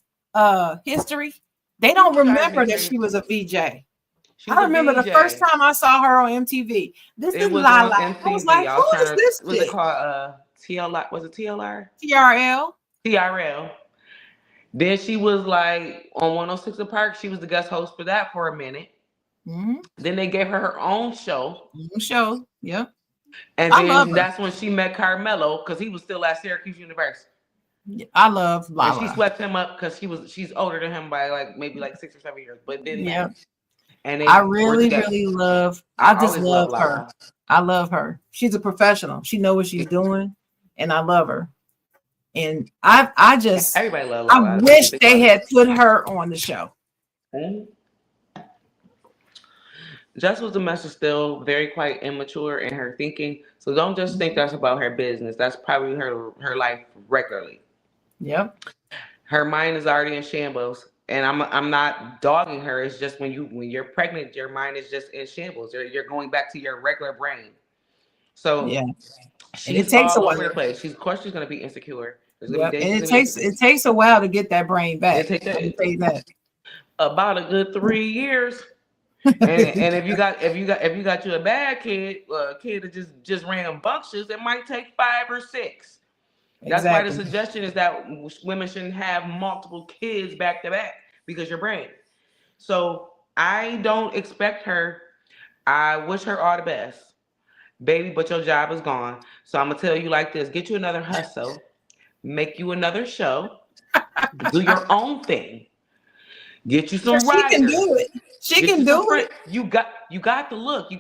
history? They don't remember that she was a VJ. I remember the first time I saw her on MTV. This is Lala. I was like, who is this Was it chick? called TLR? Was it TLR? TRL. TRL. Then she was like on 106 & Park. She was the guest host for that for a minute. Mm-hmm. Then they gave her own show. Show. Yep. And I love then her. that's when she met Carmelo, because he was still at Syracuse University. I love Lala. And she swept him up because she's older than him by maybe 6 or 7 years. But then and I really love. I just love her. I love her. She's a professional. She knows what she's doing, and I love her. And I just everybody loves Lala. I wish they had put her on the show. Mm-hmm. Jess was a mess is still very quite immature in her thinking. So don't just think that's about her business. That's probably her life regularly. Yep. Her mind is already in shambles. And I'm not dogging her. It's just when you're pregnant, your mind is just in shambles. You're going back to your regular brain. So yeah, she's it takes all a while. over the place. Of course she's gonna be insecure. Yep. And it takes a while to get that brain back. That. About a good 3 years. and if you got you a bad kid, a kid that just rambunctious, it might take 5 or 6. That's why the suggestion is that women shouldn't have multiple kids back to back because your brain. So I don't expect her. I wish her all the best, baby, but your job is gone. So I'm gonna tell you like this: get you another hustle, make you another show, do your own thing, get you some writers. She can do it. She can do it. You got the look. You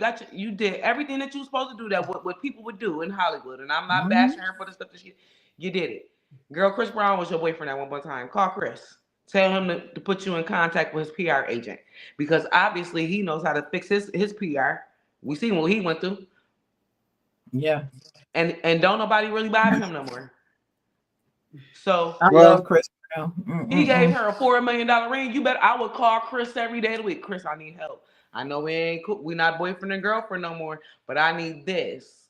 did everything that you were supposed to do. That what people would do in Hollywood. And I'm not bashing her for the stuff that you did it. Girl, Chris Brown was your boyfriend at one time. Call Chris. Tell him to put you in contact with his PR agent, because obviously he knows how to fix his PR. We seen what he went through. Yeah. And don't nobody really bother him no more. So I love Chris Brown. He gave her a $4 million ring. You bet I would call Chris every day of the week. Chris, I need help. I know we ain't cool. We not boyfriend and girlfriend no more, but I need this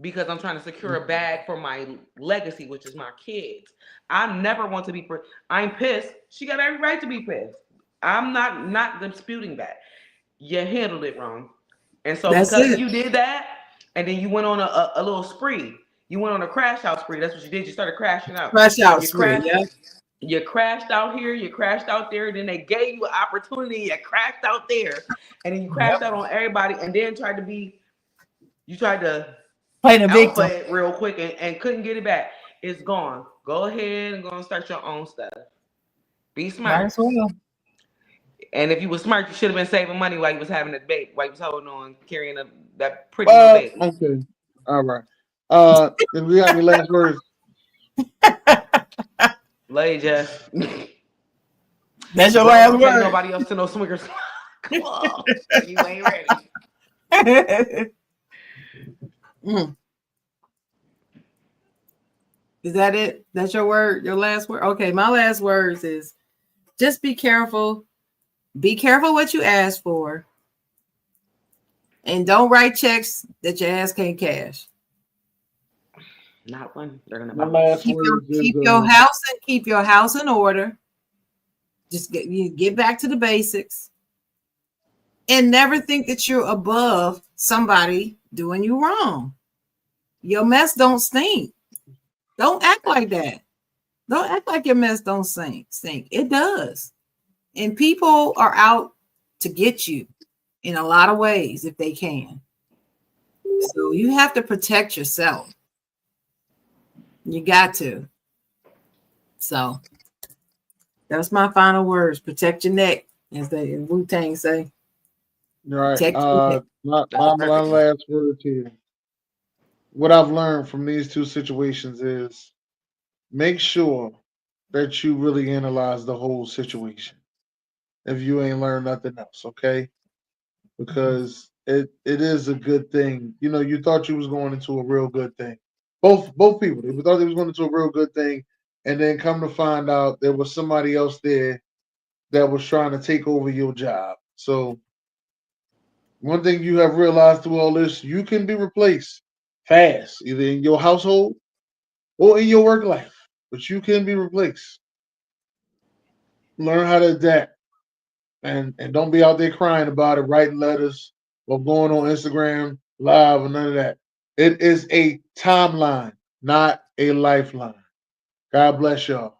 because I'm trying to secure a bag for my legacy, which is my kids. I never want to be. I'm pissed. She got every right to be pissed. I'm not disputing that. You handled it wrong, and so because you did that, and then you went on a little spree. You went on a crash out spree. That's what you did. You started crashing out. Crash out spree. Yeah. You crashed out here, you crashed out there, then they gave you an opportunity, you crashed out there, and then you crashed out on everybody, and then tried to play the victim it real quick and couldn't get it back. It's gone. Go ahead and go and start your own stuff. Be smart. Nice well. And if you were smart, you should have been saving money while you was having that baby, while you was holding on, carrying that pretty baby. Okay. All right. Then we got any last words? Love you, Jeff. That's your last word. Take nobody else to no swingers. Come on. You ain't ready. Is that it? That's your word? Your last word? Okay, my last words is just be careful. Be careful what you ask for. And don't write checks that your ass can't cash. Not one. They're gonna keep your house in order. Just get back to the basics, and never think that you're above somebody doing you wrong. Your mess don't stink. Don't act like that. Don't act like your mess don't stink. It does. And people are out to get you in a lot of ways if they can. So you have to protect yourself. You got to. So that's my final words. Protect your neck, as they in Wu-Tang say. All right. Protect your neck. My last word to you. What I've learned from these two situations is make sure that you really analyze the whole situation. If you ain't learned nothing else, okay? Because it is a good thing. You know, you thought you was going into a real good thing. Both people, they thought they was going into a real good thing, and then come to find out there was somebody else there that was trying to take over your job. So one thing you have realized through all this, you can be replaced fast, either in your household or in your work life. But you can be replaced. Learn how to adapt. And don't be out there crying about it, writing letters or going on Instagram live or none of that. It is a timeline, not a lifeline. God bless y'all.